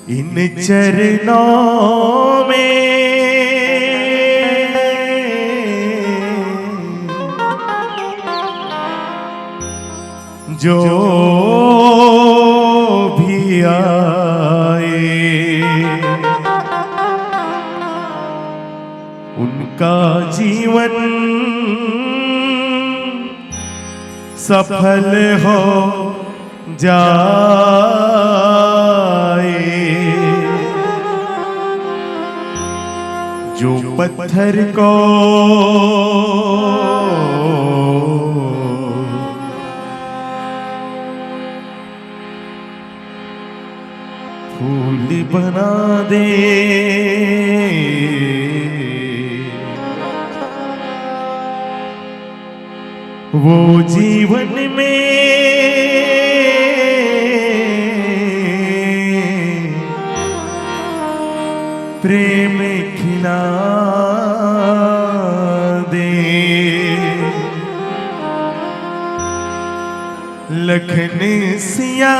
इन चरणों में जो भी आए उनका जीवन सफल हो जाए। जो पत्थर को फूल बना दे, वो जीवन में प्रेम खिला दे। लखन सिया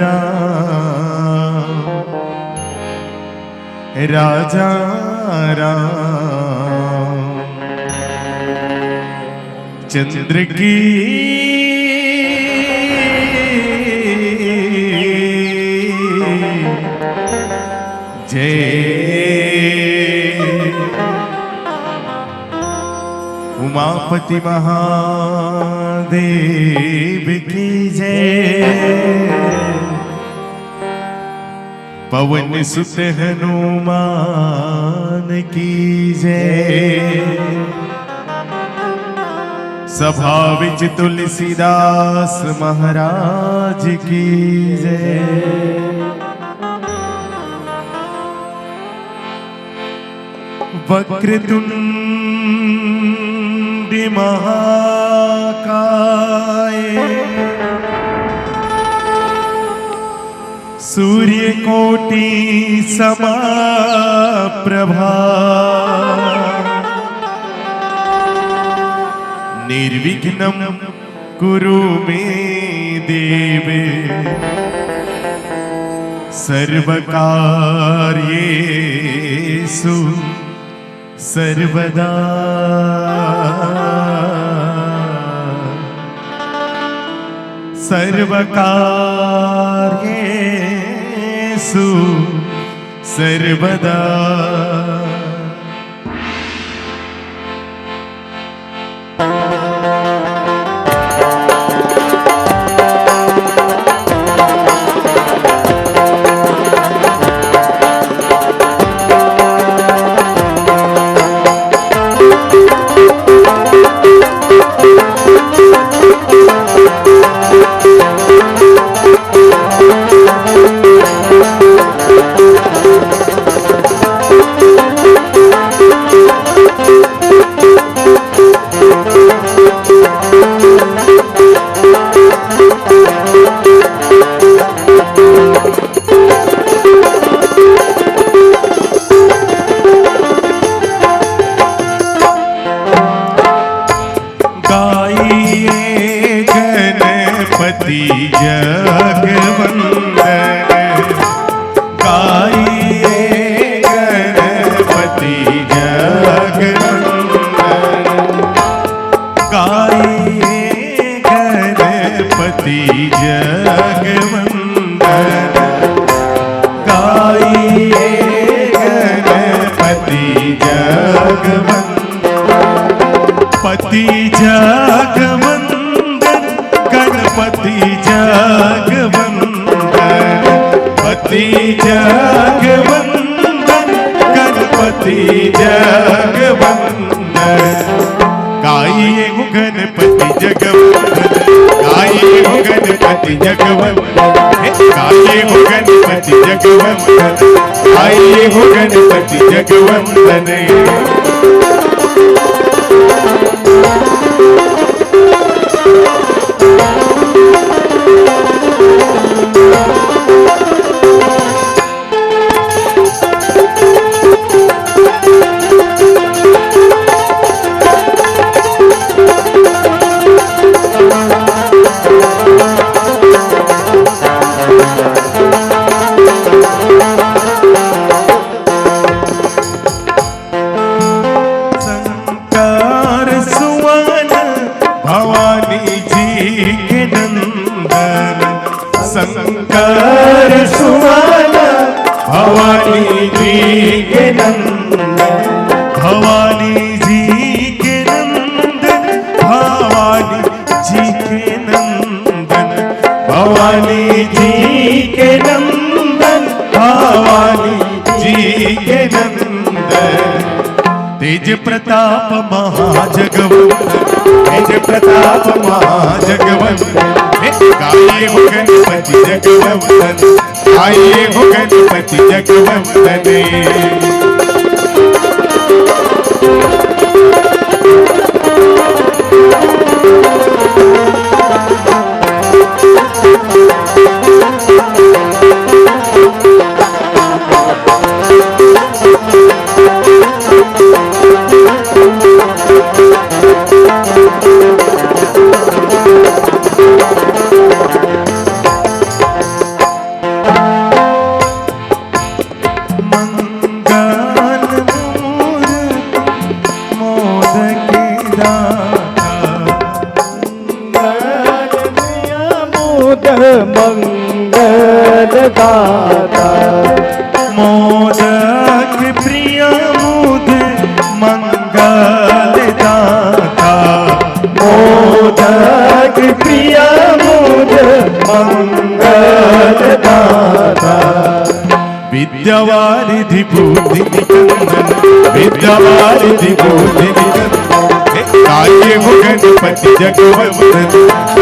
राम राजा राम चंद्र की जय, उमापति महादेव की जय, पवन सुत हनुमान की जय। सभा विच तुलसीदास महाराज की जय। वक्रतुंड महाकाय सूर्यकोटि समप्रभा निर्विघ्नं कुरु मे देव सर्वकार्येषु सर्वदा। सर्वकार्येषु सर्वदा। पति जगवंदन गणपति जगवंदन, पति जगवंदन गणपति जगवंदन, आइए हो गणपति जगवंदन। शंकर सुवन भवानी जी के नंदन, भवानी जी के नंदन, भवानी जी के नंदन, भवानी जी के नंदन, भवानी जी के नंदन। तेज प्रताप महाजगवंदन, तेज प्रताप महाजगवंदन, आइए हो गणपति जगवंदन, आइए हो गणपति जगवंदन। मंगल दाता मोदक प्रिय मुद मंगल दाता, मोदक प्रिय मुद मंगल दाता। विद्यावारिधि बुद्धि निकंदन, विद्यावारिधि बुद्धि निकंदन, आइए हो गणपति जगवंदन,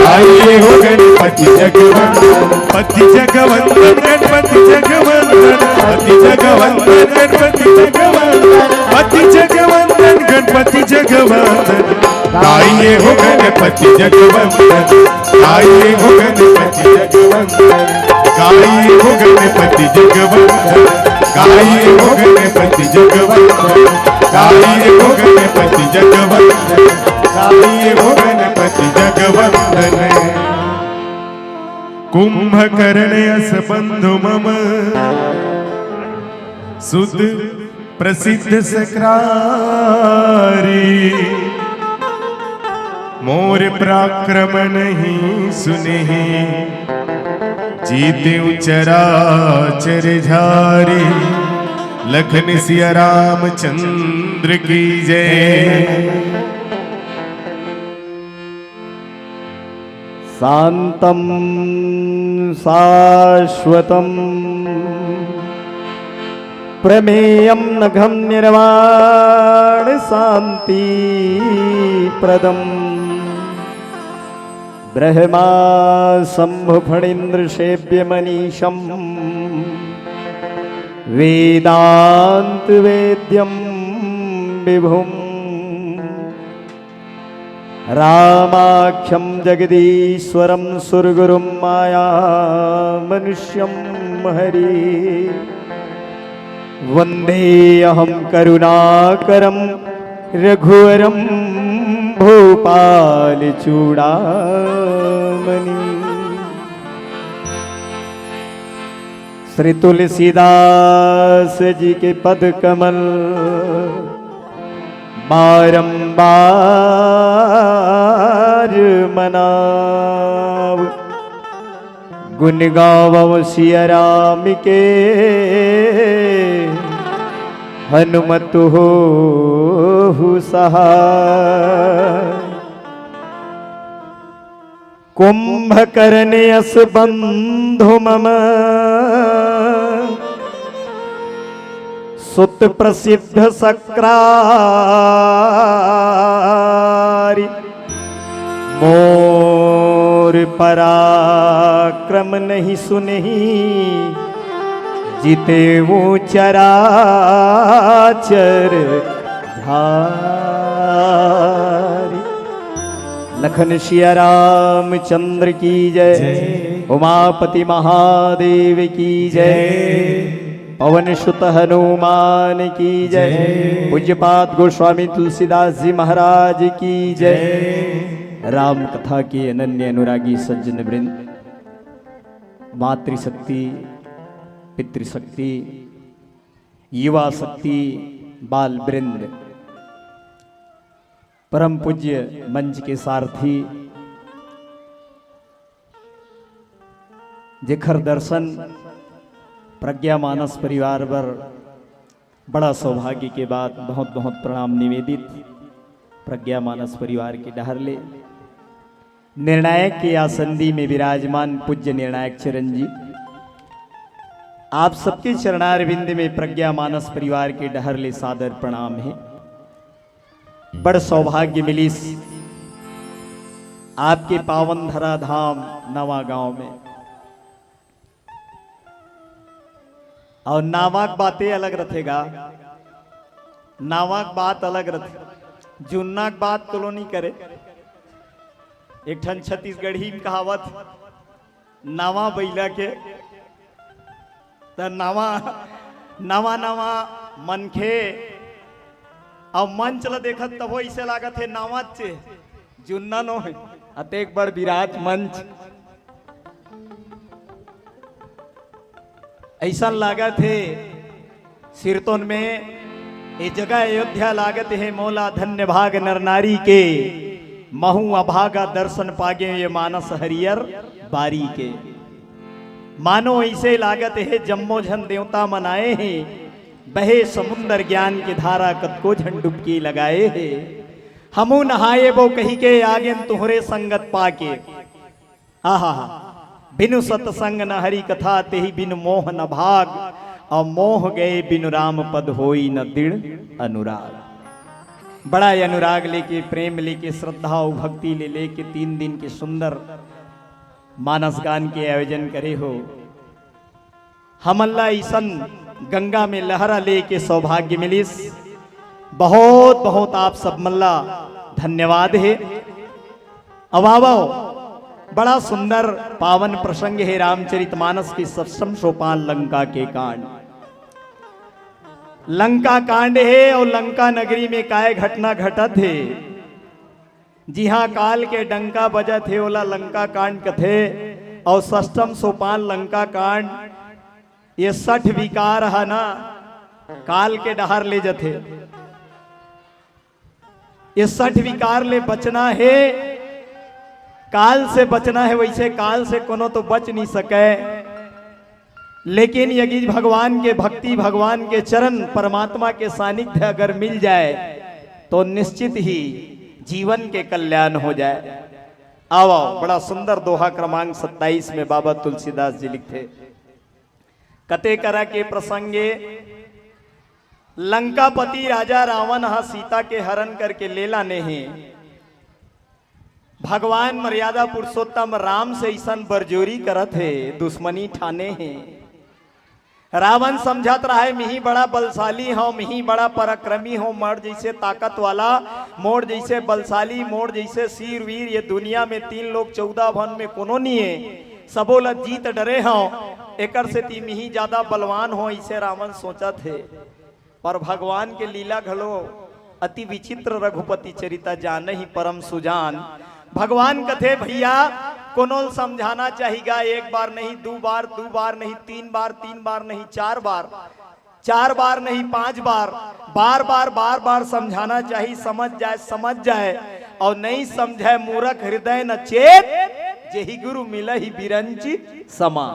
आइए हो गणपति जगवंदन, पति जगवंदन गणपति जगवंदन, पति जगवंदन गणपति जगवंदन, पति जगवंदन गणपति जगवंदन, आइए हो गणपति जगवंदन, आइए हो गणपति जगवंदन, आइए हो गणपति जगवंदन, आइए हो गणपति जगवंदन, आइए हो गणपति जगवंदन, आइए हो गणपति जगवंदन। कुंभकर्ण यस बंधु मम सुध प्रसिद्ध सक्रारी, मोर पराक्रम नहीं सुने जीते चराचर झारी, लखन सिया रामचंद्र की जय। शांतं शाश्वतं प्रमेयं नघं निर्वाण शांति प्रदम्, ब्रह्मा शंभु फणीन्द्र सेव्य मनीषं, वेदांत वेद्यं विभुम्, रामाख्यं जगदीश्वरं सुरगुरुं माया मनुष्यं हरि, वन्देऽहं करुणाकरं रघुवरं भूपाल चूड़ामणि। श्री तुलसीदास जी के पद कमल बारंबार मनाव, गुण गावो सिया राम के हनुमत हो सहाय। कुंभकर्ण यस बंधु मम सुत प्रसिद्ध सक्रारी, मोर पराक्रम नहीं सुनहि जीते वो चराचर धारी। लखन सिया रामचंद्र की जय, उमापति महादेव की जय, पवन सुत हनुमान की जय, पूज्यपाद गोस्वामी तुलसीदास जी महाराज की जय। राम कथा के अनन्य अनुरागी सज्जन वृंद, मातृशक्ति, पितृशक्ति, युवा शक्ति, बाल वृंद, परम पूज्य मंच के सारथी, जेखर दर्शन प्रज्ञा मानस परिवार पर बड़ा सौभाग्य के बाद बहुत बहुत प्रणाम निवेदित। प्रज्ञा मानस परिवार के डहरले निर्णायक के आसंदी में विराजमान पूज्य निर्णायक चरण जी, आप सबके चरणारविंद में प्रज्ञा मानस परिवार के डहरले सादर प्रणाम है। बड़ सौभाग्य मिली आपके पावन धरा धाम नवा गांव में। और नावाक बातें अलग रखेगा, नावाक बात अलग रखे, जुन्नाक बात कॉलोनी करे। एक ठन छत्तीसगढ़ी में कहावत, नावा बैला के त नावा नवा नवा मनखे और मंच ला देखत तब ऐसे लागत है नावाच चे जुन्ना नो है अतेक बड़ विराट मंच। ऐसा लागत है सिरतोन में ये जगह अयोध्या लागत है मौला धन्य भाग नर नारी के, महू अभागा दर्शन पागे ये मानस हरियर बारी के। मानो ऐसे लागत है जम्मो झन देवता मनाए हैं, बहे समुंदर ज्ञान की धारा कतको झन डुबकी लगाए हैं। हमू नहाए वो कही के आगे तुहरे संगत पाके, आहा बिनु सतसंग न हरि कथा तेहि बिनु मोह न भाग, और मोह गए बिनु राम पद होई न दृढ़ अनुराग। बड़ा अनुराग लेके, प्रेम लेके, श्रद्धा और भक्ति ले लेके 3 दिन के सुंदर मानस गान के आयोजन करे हो। हमल्ला ईसन गंगा में लहरा लेके सौभाग्य मिलिस। बहुत बहुत आप सब मल्ला धन्यवाद है। अवावो बड़ा सुंदर पावन प्रसंग है रामचरितमानस की सप्तम सोपान लंका के कांड। लंका कांड है और लंका नगरी में काय घटना घटत है। जी हाँ, काल के डंका बजत है ओला लंका कांड कथे। और सप्तम सोपान लंका कांड ये 60 विकार है ना, काल के डहार ले जथे। ये 60 विकार ले बचना है, काल से बचना है। वैसे काल से कोनो तो बच नहीं सके, लेकिन यदि भगवान के भक्ति, भगवान के चरण, परमात्मा के सानिध्य अगर मिल जाए तो निश्चित ही जीवन के कल्याण हो जाए। आओ, बड़ा सुंदर दोहा क्रमांक 27 में बाबा तुलसीदास जी लिखते, कते करा के प्रसंगे लंकापति राजा रावण हा सीता के हरण करके ले लाने हैं। भगवान मर्यादा पुरुषोत्तम राम से ईसन बरजोरी करत है, दुश्मनी ठाने हैं। रावण समझत रहा है मिही बड़ा बलशाली हो, मिही बड़ा पराक्रमी हो, मर्द जैसे ताकत वाला, मोड़ जैसे बलशाली, मोड़ जैसे शीर वीर ये दुनिया में 3 लोग 14 भन में कोनो नहीं है। सबो ल जीत डरे हो, एकर से ती मिही ज्यादा बलवान हो, इसे रावण सोचा थे। पर भगवान के लीला घलो अति विचित्र, रघुपति चरिता जान ही परम सुजान। भगवान कथे भैया कोनो समझाना चाहिएगा, 1 बार नहीं, 2 बार, 2 बार नहीं, 3 बार, 3 बार नहीं, 4 बार, 4 बार नहीं, 5 बार, बार बार बार बार समझाना चाहिए। समझ जाए, समझ जाए, और नहीं समझे मूर्ख हृदय न चेत, जेहि गुरु मिला ही बिरंची समा।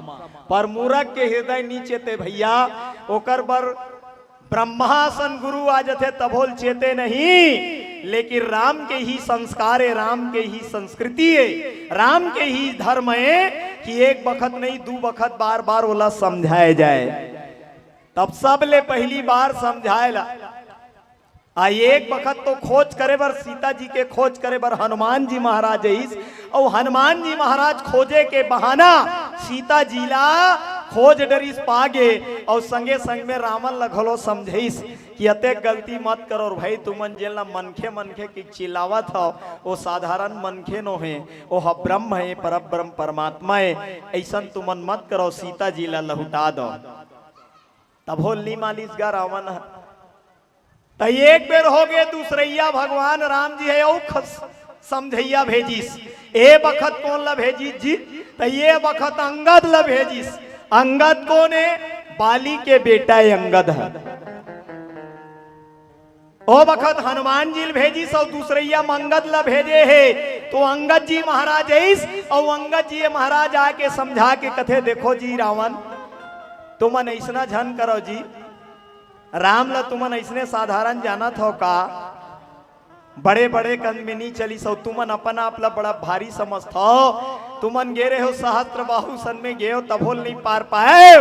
पर मूर्ख के हृदय नीचे ते भैया, ओकर बर ब्रह्मासन गुरु आ जथे तभोल चेते नहीं। लेकिन राम के ही संस्कार है, राम के ही संस्कृति है, राम के ही धर्म है कि 1 बखत नहीं 2 बखत बार बार ओला समझाए जाए। तब सब ले पहली बार समझाएला। 1 बखत तो खोज करे बर, सीता जी के खोज करे बर हनुमान जी महाराज इस, और हनुमान जी महाराज खोजे के बहाना सीता जी ला खोज डरिस पागे और संगे संग में रावण लगलो समझिस कि अते गलती मत करो। और भाई तुमन जेला मनखे मनखे की चिल्लावत हो वो साधारण मनखे नो है, वो ब्रह्म है, पर ब्रह्म परमात्मा है, ऐसा तुमन मत करो, सीता जी ला लहुटा दो। तब होली मालिस गा रावण तो एक बेर हो गए दूसरैया भगवान राम जी है औ समझैया भेजिस। ए बखत कौन ला भेजिस जी? तो ये बखत अंगद ला भेजिस। अंगद कौन है? बाली के बेटा अंगद है। ओ बखत हनुमान जी भेजिस और दूसरैया अंगद ला भेजे है। तो अंगद जी महाराज आइस और अंगद जी महाराज आके समझा के कथे देखो जी रावण तुमन ऐसना झन करो जी, राम ला तुमन ऐसने साधारण जानत हो का? बड़े बड़े कंद में नहीं चली सो, तुमन अपन आप ला बड़ा भारी समझत हो। तुमन गे रहे हो सहस्त्र बाहु सन में गे हो तभोल नहीं पार पाए।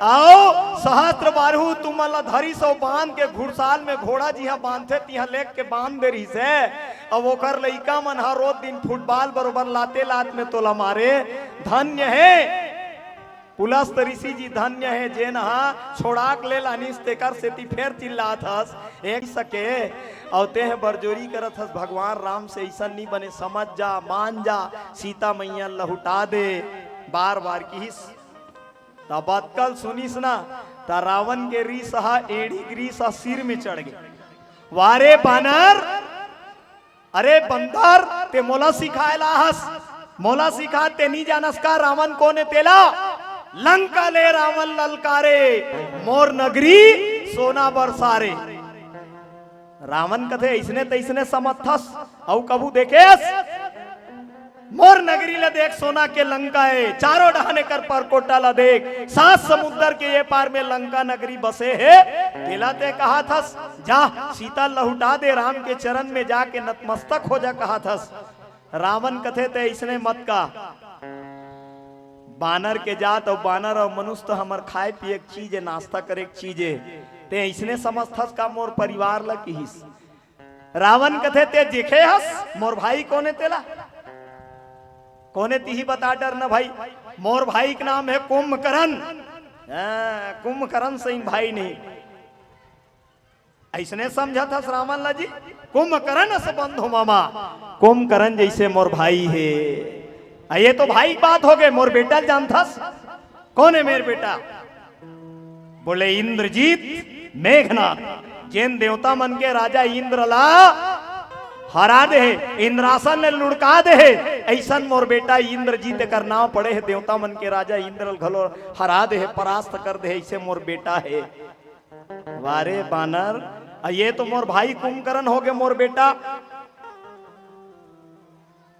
आओ सहस्त्र बाहु तुमन ला धरी सो बांध के घुड़साल में घोड़ा जी हाँ बांधते तिहा लेक के बांध दे रही से। अब ओकर लइका मन हर रोज दिन फुटबॉल बरोबर लाते लात में तोला मारे। धन्य है पुलस ऋषि जी, धन्य है जेन हा छोड़ाक ले लानिस तेकर सेती फेर चिल्लात हस एक सके औते हैं बरजोरी करत हस। भगवान राम से ऐसा नहीं बने, समझ जा मान जा, सीता मैया लहुटा दे बार बार किस। तब कल सुनिस ना ता रावण के रीस हा एड़ी ग्रीस सिर में चढ़ गए। वारे बानर, अरे बंदर ते मोला सिखाएला हस, मोला सिखा ते नहीं जानस का रावण कौन है तेला? लंका ले रावण ललकारे मोर नगरी सोना बरसारे। रावण कथे ऐसने तैसने समर्थस औ कबू देखेस मोर नगरी ला देख सोना के लंका है, चारों डहाने कर परकोटा ला देख, 7 समुद्र के ये पार में लंका नगरी बसे है। तेला ते कहा थस जा सीता लहुटा दे, राम के चरण में जाके नतमस्तक हो जा कहा थस। रावण कथे ते ऐसने मत का, बानर के जात और बानर और मनुष्य तो हमार खाए पिए एक चीज है, नाश्ता करे एक चीज है, ते ऐसने समझथस का मोर परिवार ला किहिस। रावण कथे ते देखे हस मोर भाई कौन है तेला? कौने तिही बता डर न भाई, मोर भाई का नाम है कुंभकर्ण। कुंभकर्ण सही भाई नहीं, ऐसने समझा था रावण ला जी कुंभकर्ण से बंधु मामा, कुंभकर्ण जैसे मोर भाई है। ये तो भाई बात हो गए, मोर बेटा जानथस कौन है मेरे बेटा? बोले इंद्रजीत मेघनाथ, जैन देवता मन के राजा इंद्र ला हरा दे, इंद्रासन ने लुढ़का दे, ऐसा मोर बेटा इंद्रजीत कर नाम पड़े है। देवता मन के राजा इंद्र घलो हरा दे, परास्त कर दे, ऐसे मोर बेटा है। वारे बानर, ये तो मोर भाई कुंभकर्ण हो गए, मोर बेटा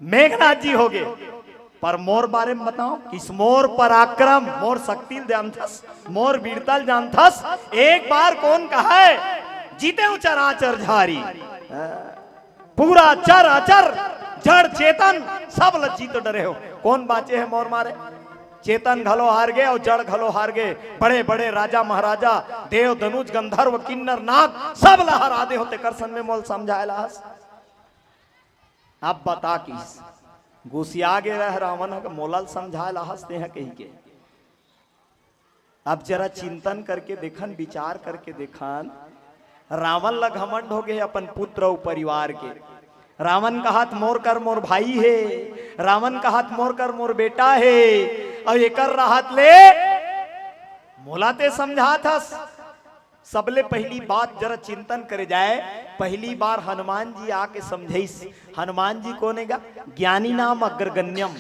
मेघनाथ जी हो गए। पर मोर बारे में बताओ, किस मोर पराक्रम, मोर शक्ति जानथस, मोर वीरता जानथस। एक बार कौन कहा है जीते चराचर झारी, पूरा चर अचर जड़ चेतन सब लज्जित डरे हो। कौन बाचे है मोर मारे? चेतन घलो हार गए और जड़ घलो हार गए। बड़े बड़े राजा महाराजा देव धनुष गंधर्व किन्नर नाग सब ला हरा दे होते करसन में मोल समझाएला हस। अब बता किस गुसिया गे रह रावण का मोलल समझाएला हसते हैं कहीं के। अब जरा चिंतन करके देखन, विचार करके देखन, रावण ला घमंड हो गए अपन पुत्र और परिवार के। रावण का हाथ मोर कर मोर भाई है, रावण का हाथ मोर कर मोर बेटा है, और एक राहत ले मोलाते समझा था। सबले पहली बात जरा चिंतन करे जाए, पहली बार हनुमान जी आके समझाइस। हनुमान जी कौन है? ज्ञानी नाम अग्रगण्यम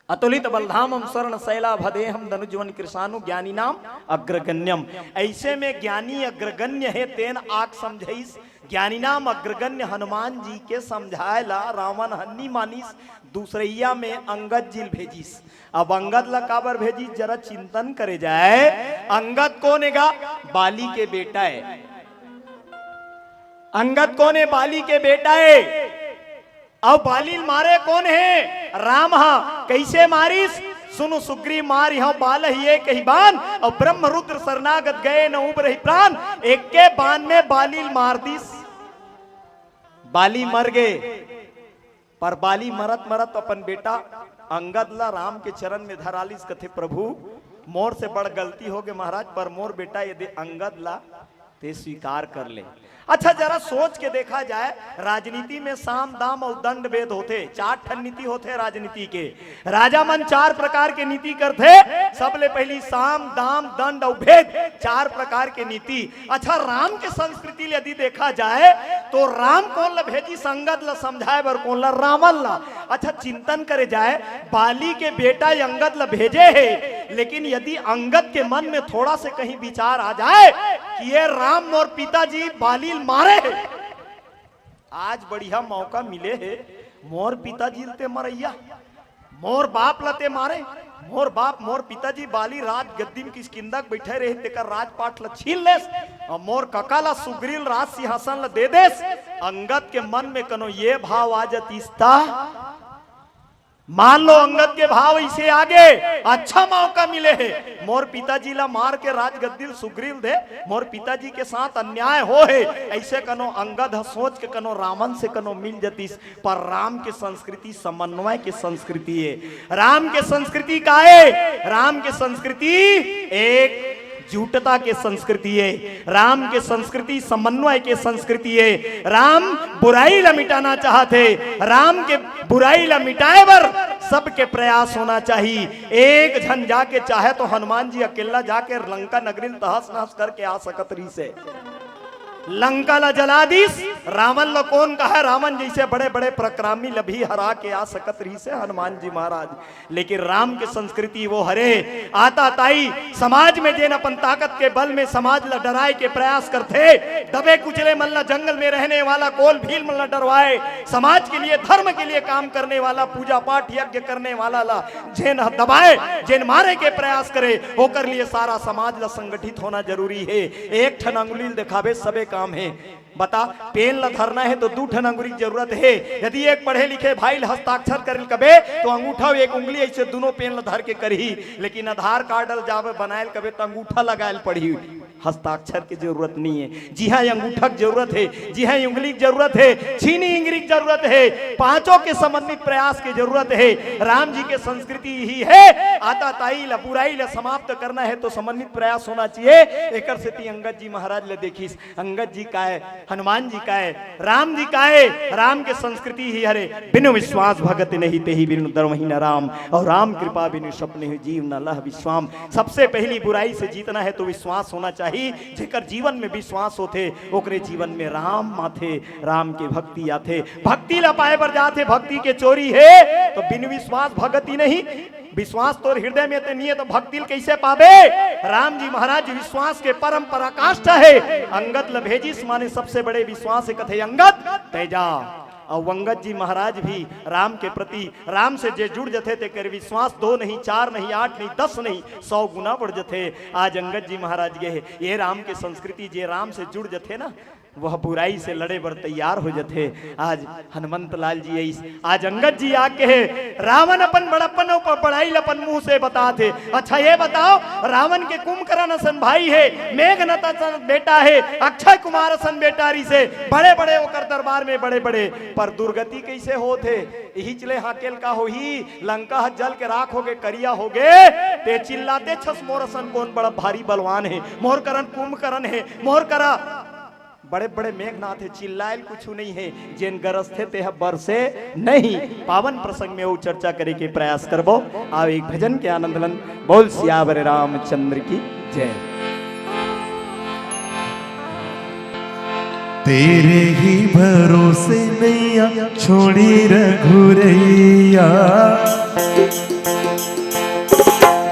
अतुलित बलधामम स्वर्ण शैला भदेहम धनुजवन कृषाणु ज्ञानी नाम अग्रगण्यम। ऐसे में ज्ञानी अग्रगण्य है, तेन आक समझाइस। ज्ञानी नाम अग्रगण्य हनुमान जी के समझाएला रावण हन्नी मानिस। दूसरैया में अंगद जी भेजिस। अब अंगद ला काबर भेजिस जरा चिंतन करे जाए। अंगद कौन है? बाली के बेटा है। अंगद कौन है? बाली के बेटा है। अब बाली मारे कौन है? राम। हा कैसे मारिस? सुनो सुग्री मार यहाँ बाल ही कही बान, और ब्रह्म रुद्र शरणागत गए न उब रही प्राण। एक के बान में बाली मार दिस। बाली मर गए, पर बाली मरत मरत अपन बेटा अंगद ला राम के चरण में धरालिस कथे प्रभु मोर से बड़ गलती हो गए महाराज, पर मोर बेटा यदि अंगद ला ते स्वीकार कर ले। अच्छा जरा सोच के देखा जाए, राजनीति में साम दाम और दंड भेद होते, 4 ठन नीति होते राजनीति के। राजा मन 4 प्रकार के नीति करते, सबले पहली साम दाम दंड और भेद, 4 प्रकार के नीति। अच्छा राम के संस्कृति यदि देखा जाए तो राम कौन ला भेजी, संगत ला समझाए बर कौन ला, रावण ला। अच्छा चिंतन करे जाए, बाली के बेटा अंगद ला भेजे है, लेकिन यदि अंगद के मन में थोड़ा से कहीं विचार आ जाए कि ये राम और पिताजी बाली मारे है, आज बढ़िया मौका मिले है, मोर पिताजी लते मरैया, मोर बाप लते मारे, मोर बाप मोर पिताजी बाली राज गद्दी में किसकिंदा बैठे रहे तेकर राजपाट ला छीन लेस और मोर कका ला सुग्रील राज सिंहासन ला दे देस। अंगद के मन में कनो ये भाव आ जतीस्ता, मान लो अंगद के भाव इसे आगे अच्छा मौका मिले है, मोर पिताजी ला मार के राजगद्दी सुग्रीव दे, मोर पिताजी के साथ अन्याय हो है, ऐसे कनो अंगद सोच के कनो रावण से कनो मिल जतीस। पर राम के संस्कृति समन्वय के संस्कृति है, राम के संस्कृति का है, राम के संस्कृति एक झूठता के संस्कृति है, राम के संस्कृति समन्वय के संस्कृति है। राम बुराई ला मिटाना चाहते, राम के बुराई ला मिटाए बर सबके प्रयास होना चाहिए। एक जन जाके चाहे तो हनुमान जी अकेला जाके लंका नगरी तहस नहस करके आ सकत रही से, लंका ला जला दीस, रावण ला कौन कहा, रावण जैसे बड़े बड़े प्रक्रामी लभी हरा के आ सकत रही से हनुमान जी महाराज। लेकिन राम के संस्कृति वो हरे आता ताई समाज में जेन अपन ताकत के बल में समाज ला डराए के प्रयास करते, दबे कुचले मन ला जंगल में रहने वाला कोल भील मन ला डरवाए, समाज के लिए धर्म के लिए काम करने वाला पूजा पाठ यज्ञ करने वाला ला जेन दबाए जेन मारे के प्रयास करे, होकर लिए सारा समाज ला संगठित होना जरूरी है। एक ठन अंगुली दिखावे सबे काम है, बता पेन ला धरना है तो 2 ठन अंगुली की जरूरत है। यदि एक पढ़े लिखे भाई हस्ताक्षर कर कबे तो अंगूठा एक उंगली ऐसे दोनों पेन ला धर के करही, लेकिन आधार कार्ड जावे बनायल कबे तो अंगूठा लगायल पड़ी, हस्ताक्षर की जरूरत नहीं है। जी हाँ अंगूठा की जरूरत है, जी हाँ उंगली की जरूरत है, छीनी इंगली की जरूरत है, पांचों के समन्वित प्रयास की जरूरत है। राम जी के संस्कृति ही है, आता ताई ला बुराई ला समाप्त करना है तो समन्वित प्रयास होना चाहिए। एक अंगद जी महाराज ले देखिस, अंगद जी का है, हनुमान जी का है, राम जी का है, राम के संस्कृति ही हरे बिनु विश्वास भगत नहीं ते ही बिनु धर्म ही न राम, और राम कृपा बिनु सपने ही जीव न लह विश्वाम। सबसे पहली बुराई से जीतना है तो विश्वास होना चाहिए, जेकर जीवन में विश्वास होते ओकरे जीवन में राम माथे, राम के भक्ति आथे, भक्ति ला पाए बर जाते, भक्ति के चोरी है तो बिनु विश्वास भगत ही नहीं, विश्वास तो हृदय में नहीं है तो भक्ति कैसे पावे। राम जी महाराज विश्वास के परम पराकाष्ठा है, अंगद ला भेजिस माने सबसे बड़े विश्वास है, कथे अंगद तेजा। और अंगद जी महाराज भी राम के प्रति, राम से जे जुड़ जथे ते कर विश्वास 2 नहीं 4 नहीं 8 नहीं 10 नहीं 100 गुना बढ़ जथे। आज अंगद जी महाराज गए ये राम के संस्कृति जे राम से जुड़ जथे ना, वह बुराई से लड़े बर तैयार हो जथे। आज हनुमंत लाल जी आज अंगद जी आके है, रावण अपन बड़प्पन और बड़ाई अपन मुंह से बताते। अच्छा ये बताओ, रावण के कुंभकर्ण सन भाई है, मेघनाथ सन बेटा है, अक्षय कुमार सन बेटारी से बड़े बड़े होकर दरबार में बड़े बड़े, पर दुर्गति कैसे होते, यही चले हाकेल का हो ही लंका जल के राख हो गए, करिया हो गए, ते चिल्लाते छस मोर सन कौन बड़ा भारी बलवान है, मोर करण कुंभकर्ण है, मोर करा बड़े बड़े मेघनाथ है, चिल्लायल कुछ नहीं है, जिन गरज थे ते बरसे नहीं। पावन प्रसंग में वो चर्चा करे के प्रयास करबो। आओ एक भजन के आनंद लन, बोल सियावर रामचंद्र की जय। तेरे ही भरोसे नैया छोड़ी रघुरैया,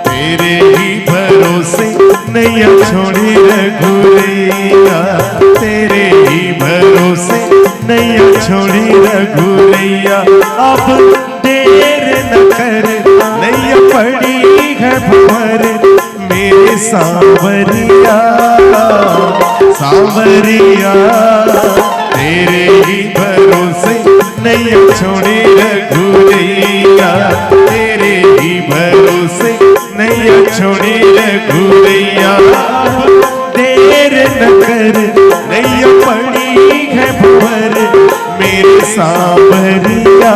तेरे ही भरोसे नैया छोड़ी रघुरैया, तेरे ही भरोसे नैया छोड़ी रघुरैया। अब देर न कर नैया पड़ी है भंवर, मेरे सांवरिया सांवरिया, तेरे ही भरोसे नैया छोड़ी रघुरैया, तेरे ही भरोसे नैया छोड़ी रघुरैया। देर न कर नैया पड़ी है भंवर, मेरे सांवरिया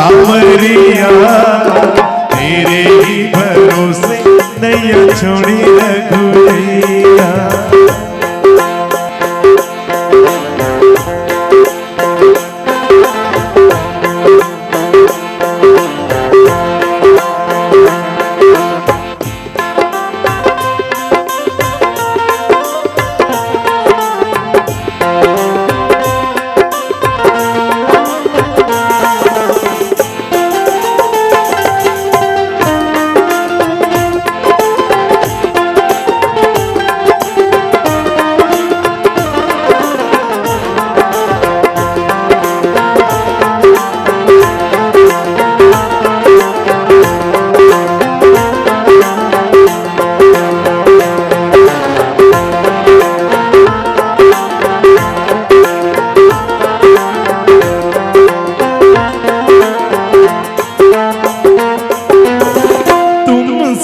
सावरिया तेरे ही भरोसे नैया छोड़ी रघुरैया।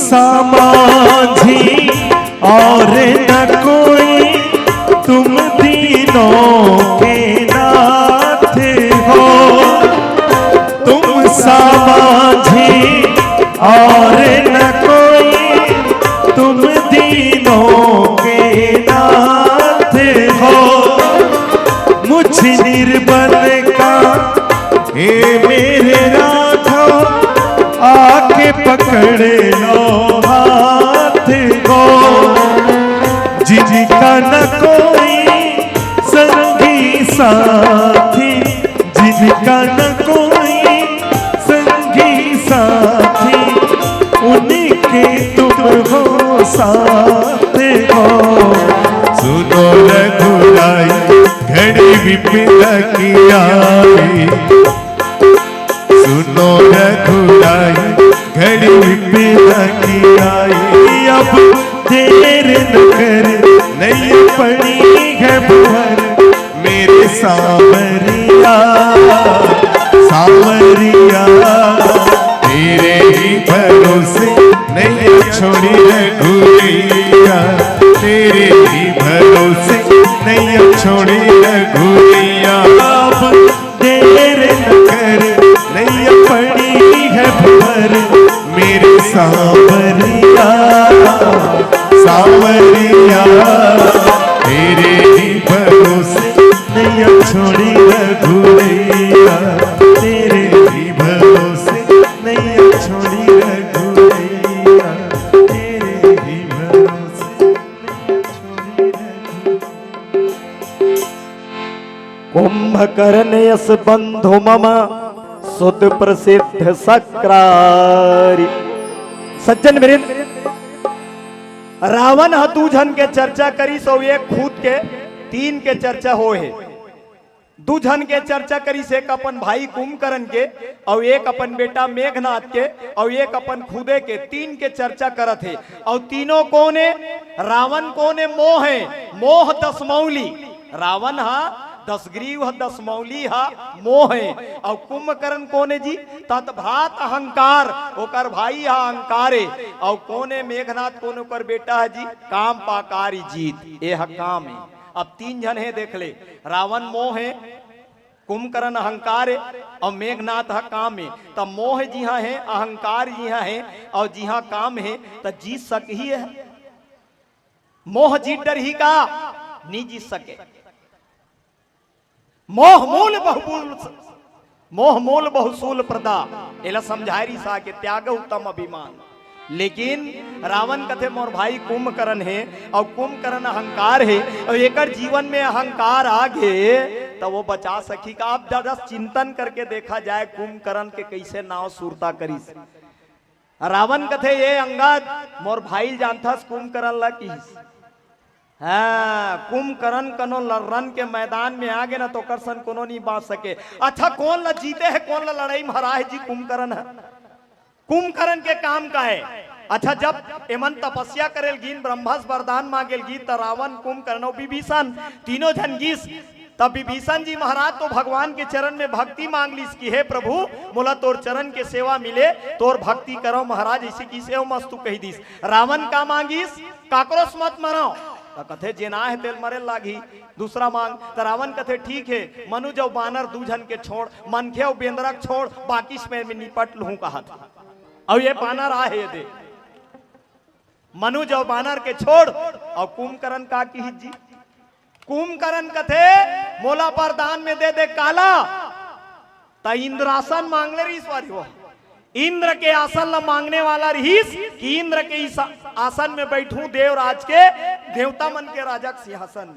समाधि और न कोई, तुम तीनों के नाथ हो। तुम समाधि और न कोई, तुम तीनों के नाथ हो। मुझ निर्बल का हे मेरे राघव आके पकड़ लो हाथ को। जिनका न कोई संगी साथी, जिनका न कोई संगी साथी, उनके तुम हो साथ हो। सुनो रघुराई घड़ी विपदा की आई, सुनो रघुराई घड़ी विपदा की आई। अब देर न कर नहीं पड़ी है भुवर मेरे सावरिया। सावरिया तेरे ही भरोसे नहीं छोड़ी रघुरैया। तेरे ही भरोसे नहीं छोड़ी रघुरैया। अब देर न कर नहीं पड़ी है भुवर मेरे सावरिया। सावरिया तेरे ही भरोसे नहीं छोड़ी रघुरैया। तेरे ही भरोसे नहीं छोड़ी रघुरैया। तेरे ही भरोसे नहीं छोड़ी रघुरैया। कुंभकर्ण यस बंधु मम सुत प्रसिद्ध सक्रारी। सज्जन वृंद, रावण हतू झन के चर्चा करी सो एक खूद के तीन के चर्चा हो है। दू झन के चर्चा करी से एक अपन भाई कुंभकर्ण के और एक अपन बेटा मेघनाथ के और एक अपन खुदे के, तीन के चर्चा करत है। और तीनों कौन है? रावण कौन है? मोह है। मोह दसमौली। रावण हा दसग्रीव है, दसमौली है, मोह है। और कुंभकर्ण कौन है जी? तत्भात अहंकार, ओकर भाई है अहंकार है। और कौन है? मेघनाथ कौन ओकर बेटा है जी? काम पाकारी जीत, ये है काम है। अब तीन जन है, देख ले। रावण मोह है, कुंभकर्ण अहंकार है और मेघनाथ है काम है। तब मोह जी हाँ है, अहंकार जी हाँ है और जी हाँ काम है, तो जीत सक ही है। मोह जीत डर ही का नहीं जीत सके। मोह मूल बहुबूल, मोह मूल बहुसूल प्रदा, एला समझारी सा के त्याग उत्तम अभिमान। लेकिन रावण कथे मोर भाई कुंभकर्ण है और कुंभकर्ण अहंकार है और एक जीवन में अहंकार आ गए तो वो बचा सकी का। आप ज्यादा चिंतन करके देखा जाए कुंभकर्ण के कैसे नाव सूरता करी। रावण कथे ये अंगद मोर भाई जानता कुंभकर्ण ला की। हाँ, कुंभकर्ण कनो रन के मैदान में आ गए ना तो करसन कोनो नहीं बात सके। अच्छा कौन ला जीते है, कौन ला लड़ाई में हरा है जी? कुंभकर्ण है। कुंभकर्ण के काम का है। अच्छा जब एमन तपस्या करेल गिन, ब्रह्मास्त्र वरदान मांगेल गी, तो रावण कुंभकर्ण और विभीषण तीनों जन गीस। तब विभीषण जी महाराज तो भगवान के चरण में भक्ति मांग लीस कि हे प्रभु मोला तोर चरण के सेवा मिले, तोर भक्ति करो महाराज, इसी की सेवा मस्तु कही दीस। रावण का मांगीस? काकरोस मत मरो। तो कथे जेना है तेल मरे लागी दूसरा मांग। तो रावण कथे ठीक है, मनु जो बानर दूजन के छोड़, मनखे और बेंद्रक छोड़, बाकी में निपट लूं कहा था। अब ये बानर आ है दे, मनु जो बानर के छोड़, और कुंभकर्ण का की जी, कुंभकर्ण कथे मोला पर दान में दे दे काला, ता इंद्रासन मांग ले रही सवारी हो। इंद्र के आसन ला मांगने वाला रहीस कि इंद्र के इस आसन में बैठूं देवराज के, देवता मन के राजा के सिंहासन।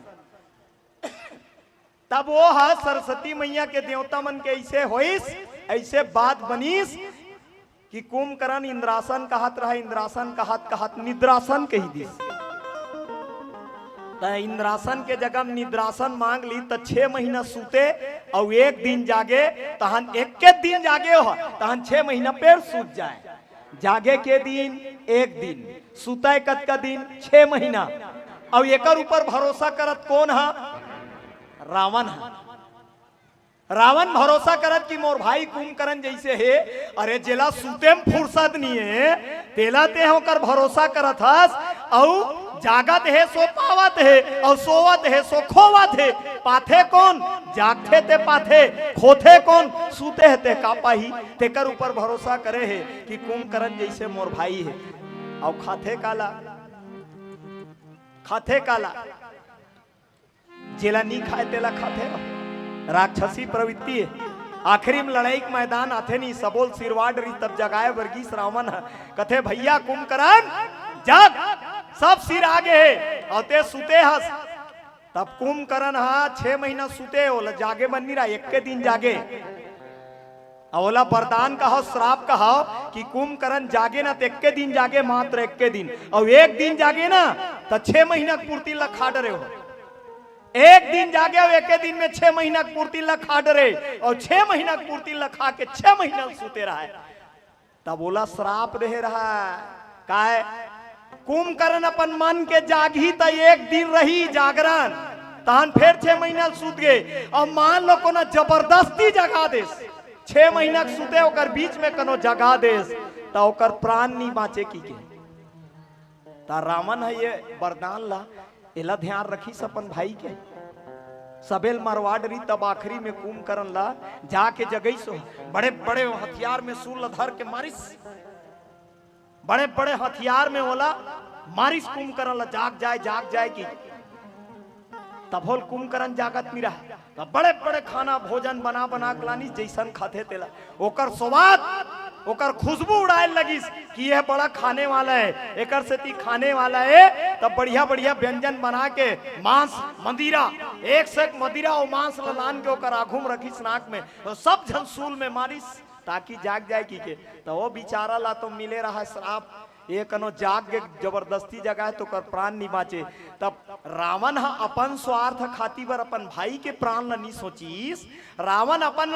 तब वो हा सरस्वती मैया के देवता मन के ऐसे होइस, ऐसे बात बनीस कि कुंभकर्ण इंद्रासन कहत रहा, इंद्रासन कहत कहत निद्रासन कही दिस। इंद्रासन के जगह निद्रासन मांग ली तो 6 महीना सूते और 1 दिन जागे, तहन 1 दिन जागे हो, तहन 6 महीना पेड़ सूत जाए। जागे के दिन 1 दिन, सूते कत का दिन 6 महीना। और एकर ऊपर भरोसा करत कौन है? रावण है। रावण भरोसा करत कि मोर भाई कुंभकर्ण जैसे है, अरे जेला सूते में फुर्सत नहीं है, तेला ते होकर भरोसा करत हस। और जागत है सो पावत है, और सोवत है सो खोवत है। पाथे कौन? जागते ते पाथे, खोथे कौन? सूते है ते का पाही। तेकर ऊपर भरोसा करे है कि कुंभकर्ण जैसे मोर भाई है। और खाथे काला, खाथे काला, जेला नहीं खाए तेला खाथे। राक्षसी प्रवृत्ति है। आखिरी में लड़ाई के मैदान आथे नहीं, सबोल सिरवाड रही तब जगाए वर्गीस रावण है। कथे भैया कुंभकर्ण जग, सब सिर आगे है और ते सुते हस। तब कुंभकर्ण हा 6 महीना सुते हो, जागे बन नहीं रहा, 1 दिन जागे। अवला वरदान कहो, श्राप कहो कि कुंभकर्ण जागे ना तो 1 दिन जागे, मात्र 1 दिन। और 1 दिन जागे ना तो 6 महीना पूर्ति लखा डरे हो। 1 दिन जागे और 1 दिन में 6 महीना पूर्ति लखा डरे, और 6 महीना पूर्ति लखा के 6 महीना सूते रहा है। तब बोला श्राप रहे रहा का है? कुंभकर्ण अपन मन के जागी तो 1 दिन रही जागरण, तहन फिर 6 महीना सूत गए। और मान लो कोनो जबरदस्ती जगा देस, 6 महीना सूते होकर बीच में कोनो जगा देस, तो ओकर प्राण नहीं बाँचे की के। ता रावण है ये वरदान ला, एला ध्यान रखी अपन भाई के। सबेल मरवाड रही तब आखिरी में कुंभकर्ण ला जाके जगई सो, बड़े बड़े हथियार में सूल धर के मारिस, बड़े बड़े हथियार में होला मारिस कुंभकर्ण ला जाग जाए की। तब होल कुंभकर्ण जागत नहीं रहा, तब बड़े बड़े खाना भोजन बना बना लानी, जैसन खाते तेला ओकर स्वाद, ओकर खुशबू उड़ाए लगिस कि यह बड़ा खाने वाला है, एकर से ती खाने वाला है। तब बढ़िया बढ़िया व्यंजन बना के मांस मदिरा, 1 से 1 मदिरा और मांस लान के ओकर आँखों में रखिस नाक में, तो सब झंसूल में मारिस ताकि जाग जाए की के। तो वो बेचारा ला तो मिले रहा श्राप, ये कनो जाग के जबरदस्ती जगह है तो कर प्राण नहीं बाँचे। तब रावण हा अपन स्वार्थ खाती बर अपन भाई के प्राण ला नहीं सोचीस। रावण अपन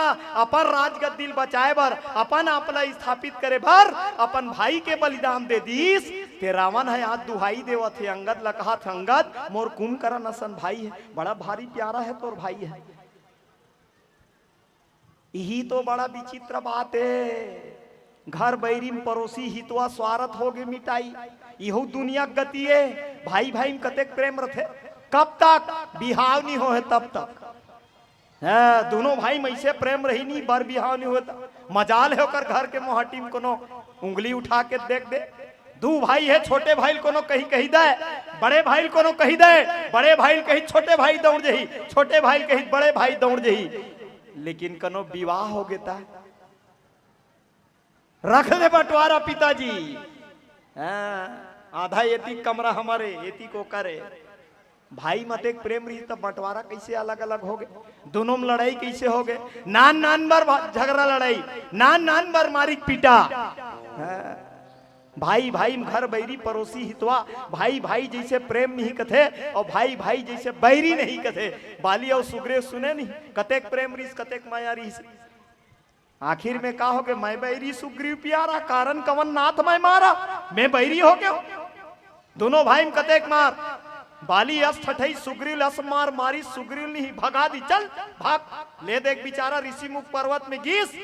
राजगद्दी बचाए बर, अपन आपला स्थापित करे बर अपन भाई के बलिदान दे दीस। ते रावण है आज दुहाई देवत है, अंगद ला कहा था, अंगद मोर कुंभकर्ण असन भाई है, बड़ा भारी प्यारा है तोर भाई है। यही तो बड़ा विचित्र बात है, घर बैरी में पड़ोसी हितवा स्वार्थ हो गए मिटाई, यहू दुनिया गति है। भाई भाई में कतेक प्रेम रथे, कब तक बिहाव नहीं हो है तब तक है। दोनों भाई में ऐसे प्रेम रही नहीं, बर बिहाव नहीं होता। मजाल है होकर घर के मोहटी में कोनो उंगली उठा के देख दे। 2 भाई है, छोटे भाई कोनो कही दे, बड़े भाई कोनो कही दे, बड़े भाई कही छोटे भाई दौड़ जही, छोटे भाई कही बड़े भाई दौड़ जही। लेकिन कनो विवाह हो गया, रख दे बंटवारा पिताजी, आधा एती कमरा हमारे, एती को करे। भाई मत एक प्रेम रही तब बंटवारा कैसे अलग अलग हो गए, दोनों में लड़ाई कैसे हो गए, नान बार झगड़ा लड़ाई, नान बार मारी पीटा। भाई भाई में घर बैरी पड़ोसी हितवा, भाई भाई जैसे प्रेम नहीं कथे और भाई भाई जैसे बैरी नहीं कथे। बाली और सुग्रीव सुने नहीं, कतेक प्रेम रिस कतेक माया रिस। आखिर में का हो गए, मैं बैरी सुग्रीव प्यारा, कारण कवन नाथ मैं मारा, मैं बैरी हो गया। दोनों भाई में कतेक मार, बाली अस ठठई सुग्रीव अस मार मारी, सुग्रीव नहीं भगा दी, चल भाग ले देख बेचारा ऋषि मुख पर्वत में गीस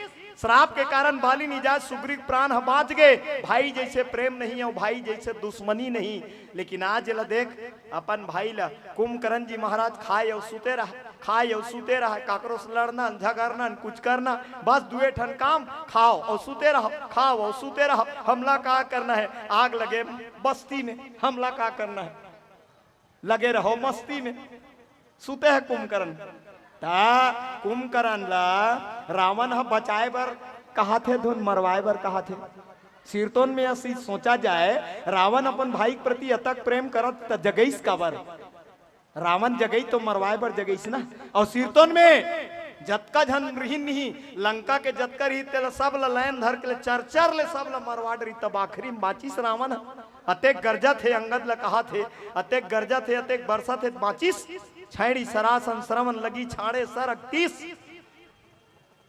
श्राप के कारण बाली निजात सुग्रीव प्राण बाँच गए। भाई जैसे प्रेम नहीं और भाई जैसे दुश्मनी नहीं। लेकिन आज ला देख अपन भाई ला कुंभकर्ण जी महाराज खाए और सुते रहा, खाए और सुते रहा, काकरो से लड़ना झगड़ना कुछ करना, बस दुए ठन काम, खाओ और सुते रहो, खाओ और सुते रहो। हमला का करना है, आग लगे बस्ती में, हमला का करना है, लगे रहो मस्ती में, सुते है कुंभकर्ण। कुंभकर्ण ला रावण ह बचाए बर कहा थे, धुन मरवाए बर कहा थे। शीर्तोन में ऐसी सोचा जाए, रावण अपन भाई के प्रति अतक प्रेम करत त जगईस काबर, रावण जगई तो मरवाए बर जगईस ना। और शीर्तोन में जतका झन रही नहीं, लंका के जतका रही तेल सब ला लाइन धर के चर ले सब ला मरवा डरी, तब आखिरी बाचिस रावण। अतेक गर्जा थे, अंगद ला कहा थे अतेक गर्जा थे, अतेक बरसा थे, बाचिस छैड़ी सरासन श्रवण लगी छाड़े सर 31।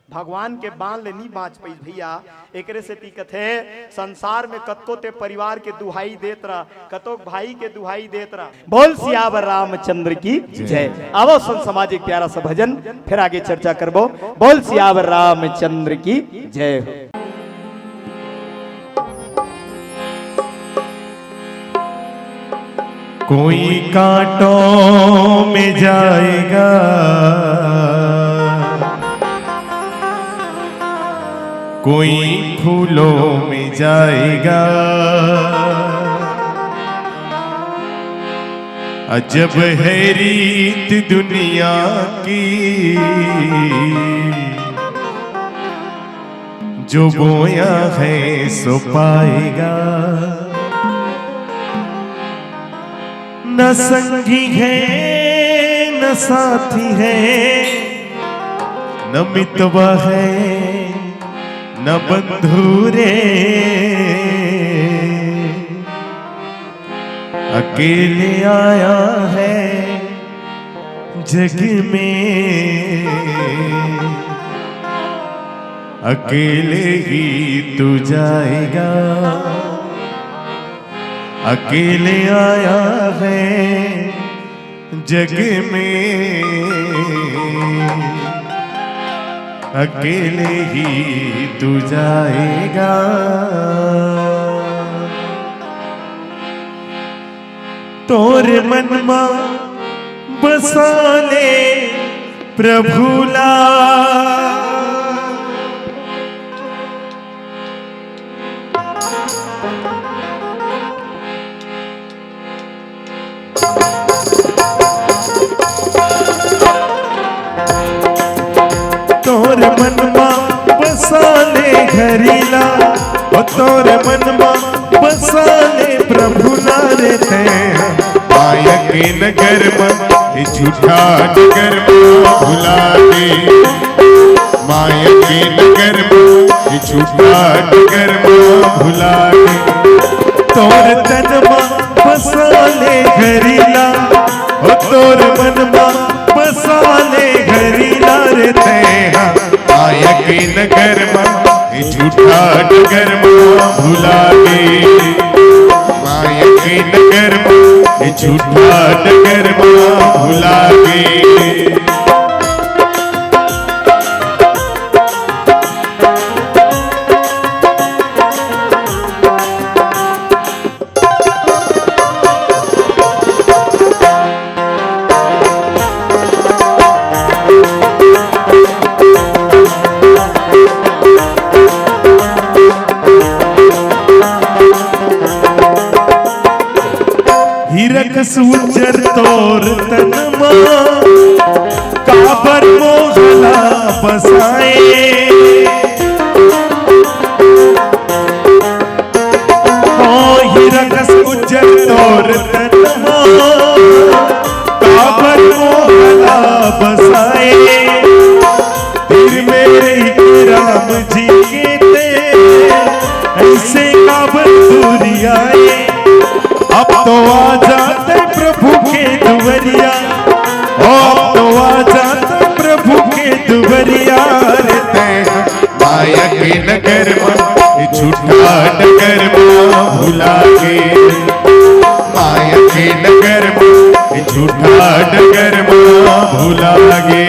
भगवान के बाण ले नहीं बाँच पाई भैया। एकरे से टीकत है संसार में कतो ते परिवार के दुहाई देत रहा, कतो भाई के दुहाई देत रहा। बोल सियावर रामचंद्र की जय। आवो सुन सामाजिक प्यारा सा भजन, फिर आगे चर्चा करबो। बोल सियावर रामचंद्र की जय हो। कोई कांटों में जाएगा, कोई फूलों में जाएगा, अजब है रीत दुनिया की, जो बोया है सो पाएगा। न संगी है न साथी है, न मितवा है न बंधु रे, अकेले आया है जग में, अकेले ही तू जाएगा, अकेले आया है जग में, अकेले ही तू जाएगा। तोरे मन मा बसा ले प्रभुला, तोरे मन मा बसा ले घरीला, और तोरे मन मा बसा ले प्रभु ना रहते हैं। माया के नगर में झूठा नगर में भुला दे, माया के नगर में झूठा नगर में भुला दे। तोर तन मा बसा ले घरीला, और तोर मन मा बसा ले घरीला रहते हैं। माया के नगर में झूठा नगर में भुला दे, माया के नगर में झूठा नगर में भुला दे। हीरक सूचर तोर तनमा, काबर मोहला बसाए। हीरक सूचर तोर तनमा, काबर मोहला बसाए। फिर मेरे राम जी के ते ऐसे काबर दूरी आए। अब तो आ जाते प्रभु के दुवरिया, अब तो आ जाते प्रभु के दुवरिया रहते हैं। माया के नगर में झूठा नगर में भुला के, माया के नगर में झूठा नगर में भुला के।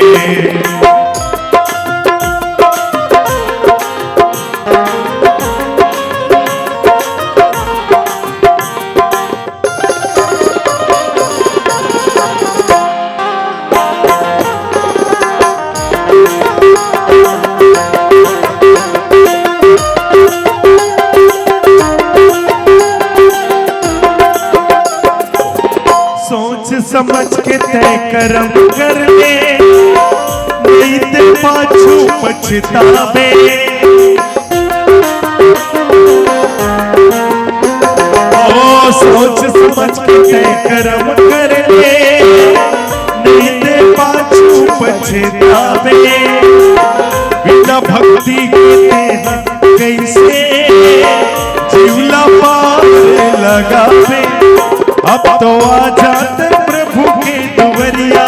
समझ के तय कर्म कर ले, नहीं ते पाछू पछतावे। ओ सोच समझ के तय कर्म कर ले, नहीं ते पाछू पछतावे। बिना भक्ति के कैसे जीवला पार लगावे। अब तो आ जात प्रभु के दुवरिया,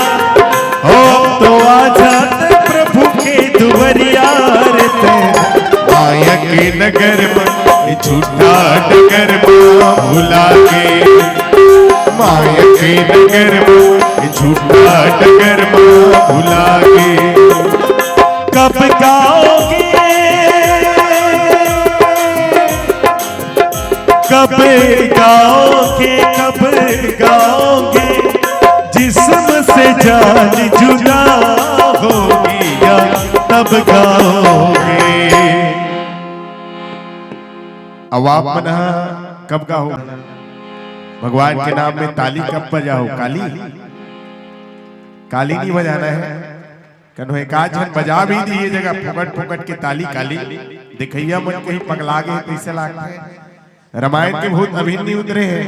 हो अब तो आ जात प्रभु के दुवरिया रे माया के नगर में झूठा डगर में भुला के। माया के नगर में झूठा डगर में भुला के। कब गाओगे कब गाओगे कब गाओगे, जिस्म से जान जुदा होगी या तब गाओगे। अब आप मना कब गाओ? भगवान के नाम में ताली कब बजाओ? काली काली नहीं बजाना है। कन्हो एक आज हम बजा भी दिए जगह फुकट फुकट के ताली काली दिखैया मन कहीं पगला गए कैसे लागते हैं। रामायण के भूत अभी नहीं उतरे हैं,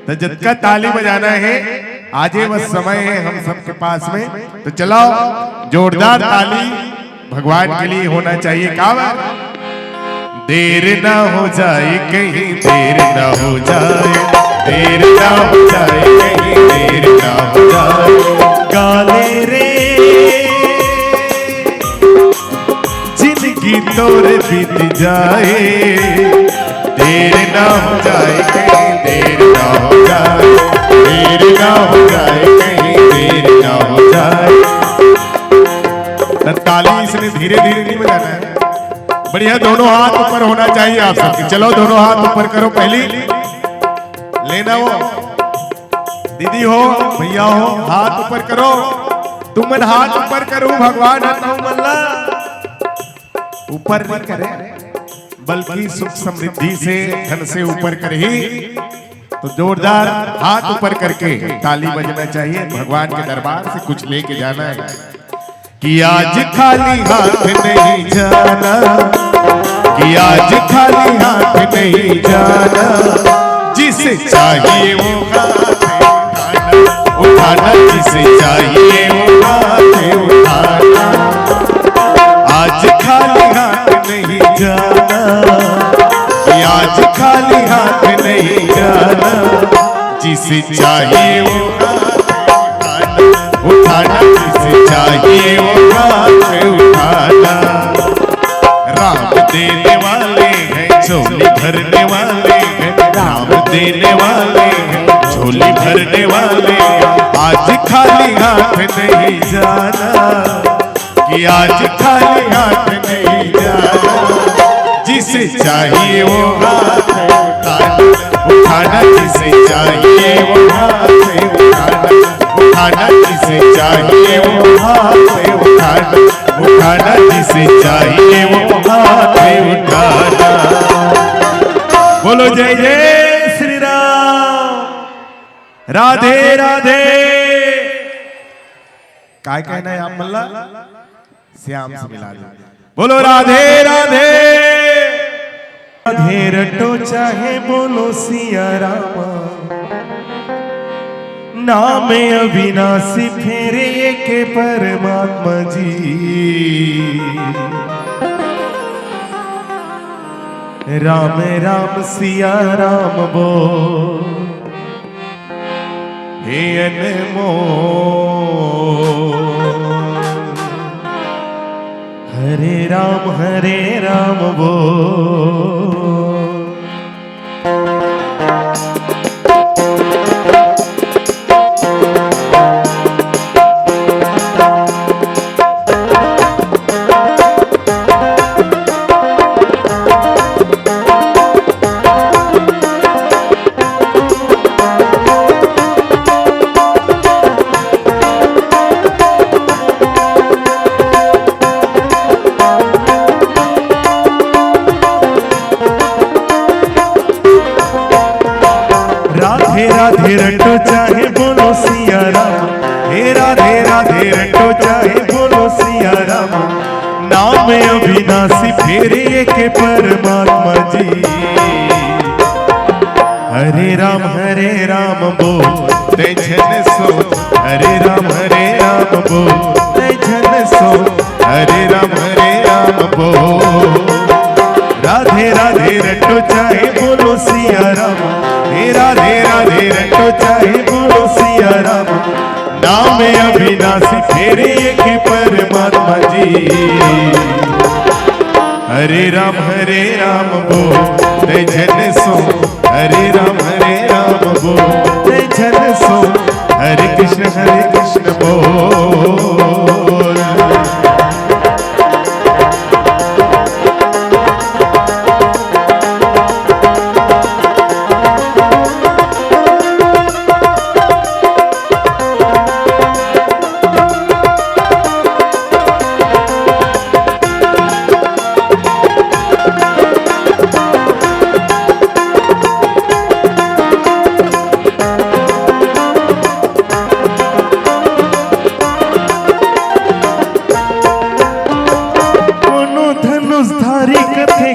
तो जब का ताली बजाना है आजे बस समय है हम सबके पास में। तो चलाओ जोरदार ताली भगवान के लिए होना चाहिए। क्या देर ना हो जाए कहीं, देर ना हो जाए, देर ना हो जाए कहीं, देर ना हो जाए। गाले रे जिंदगी तोरे बीत जाए, देर ना हो जाए कहीं, देर ना हो जाए, देर ना हो जाए कहीं, देर ना हो जाए। ताली इसने धीरे धीरे नहीं बजाना है, बढ़िया दोनों हाथ ऊपर होना चाहिए आप सबके। चलो दोनों हाथ ऊपर करो। पहली लेना हो दीदी हो भैया हो, हाथ ऊपर करो। तुम हाथ ऊपर करो, भगवान मल्ला ऊपर नहीं करे बल्कि सुख समृद्धि से धन से ऊपर कर ही। तो जोरदार हाथ ऊपर करके ताली बजना चाहिए। भगवान के दरबार से कुछ लेके जाना है कि आज खाली हाथ नहीं जाना, कि आज खाली हाथ नहीं जाना। जिसे चाहिए वो हाथ उठाना, जिसे चाहिए वो हाथ उठाना। आज खाली हाथ नहीं जाना, कि आज खाली हाथ नहीं जाना। जिसे चाहिए वो हाथ उठाना, जिसे चाहिए वो हाथ उठाना। राम देने वाले हैं झोली भरने वाले हैं, राम देने वाले हैं झोली भरने वाले। आज खाली हाथ नहीं जाना, कि आज खाली हाथ नहीं जाना। जिसे चाहिए वो हाथ उठाना, जिसे चाहिए वो हाथ उठाना, जिसे चाहिए वो हाथ उठाना, जिसे चाहिए वो हाथ उठाना। बोलो जय जय श्री राम, राधे राधे। काय कहना है आप मल्ला? श्याम से मिला दो। बोलो राधे राधे। राधे रटो चाहे बोलो सिया रामा, नाम अविनाशी फेरे के परमात्मा जी। राम राम सिया राम बोल हे अनमोल। हरे राम बोल। राधे राधे रटो चाहे बोलो सिया राम, हे राधे राधे रटो चाहे बोलो सिया राम। नाम अविनाशी फेरे के परमात्मा जी। हरे राम बोल ते जन सो, हरे राम बोल ते जन सो, हरे राम बोल। राधे राधे रटो चाहे बोलो सिया राम, हे राधे राधे रटो चाहे बोलो सिया राम। नाम अविनाशी फेरे के परमात्मा जी। हरे राम बोल ते जन सो, हरे राम बोल ते जन सो, हरे कृष्ण बोल।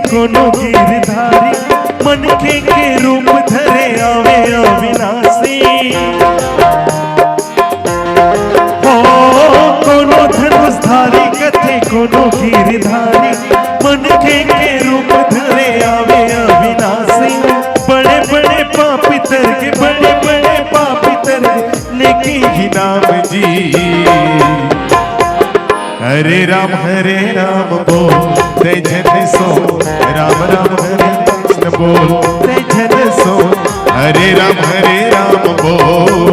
कोनो गिरधारी मनखे के रूप धरे आवे अविनाशी। हो कोनो धनुषधारी कथे कोनो गिरधारी मनखे के रूप धरे आवे अविनाशी। बड़े बड़े पापी तर के बड़े बड़े पापी तर लेके ही नाम जी। हरे राम बोल ते जन सो, राम हरे कृष्ण बोल ते जन सो, हरे राम बोल।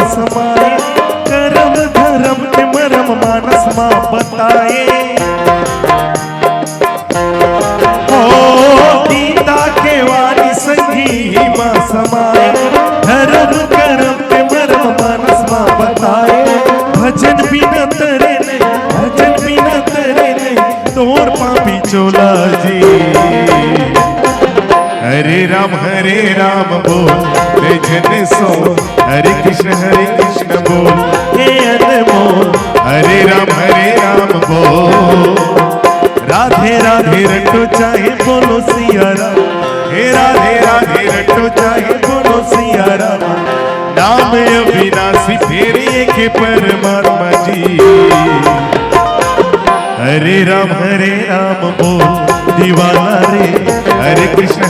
समाए करम धर्म के मरम मानस माँ बताए। हो गीता के वाणी संगी माँ समाए धर्म करम के मरम मानस माँ बताए। भजन बिना तरे नहीं, भजन बिना तरे नहीं तोर पापी चोला जी। हरे राम बोल ते जन सो, हरे कृष्ण बोल हे अनमोल, हरे राम बोल। राधे राधे रटो चाहे बोलो सिया राम, हे राधे राधे रटो चाहे बोलो सिया राम। नाम अविनाशी फेरे के परमात्मा जी। हरे राम बोल दीवाना रे, हरे कृष्ण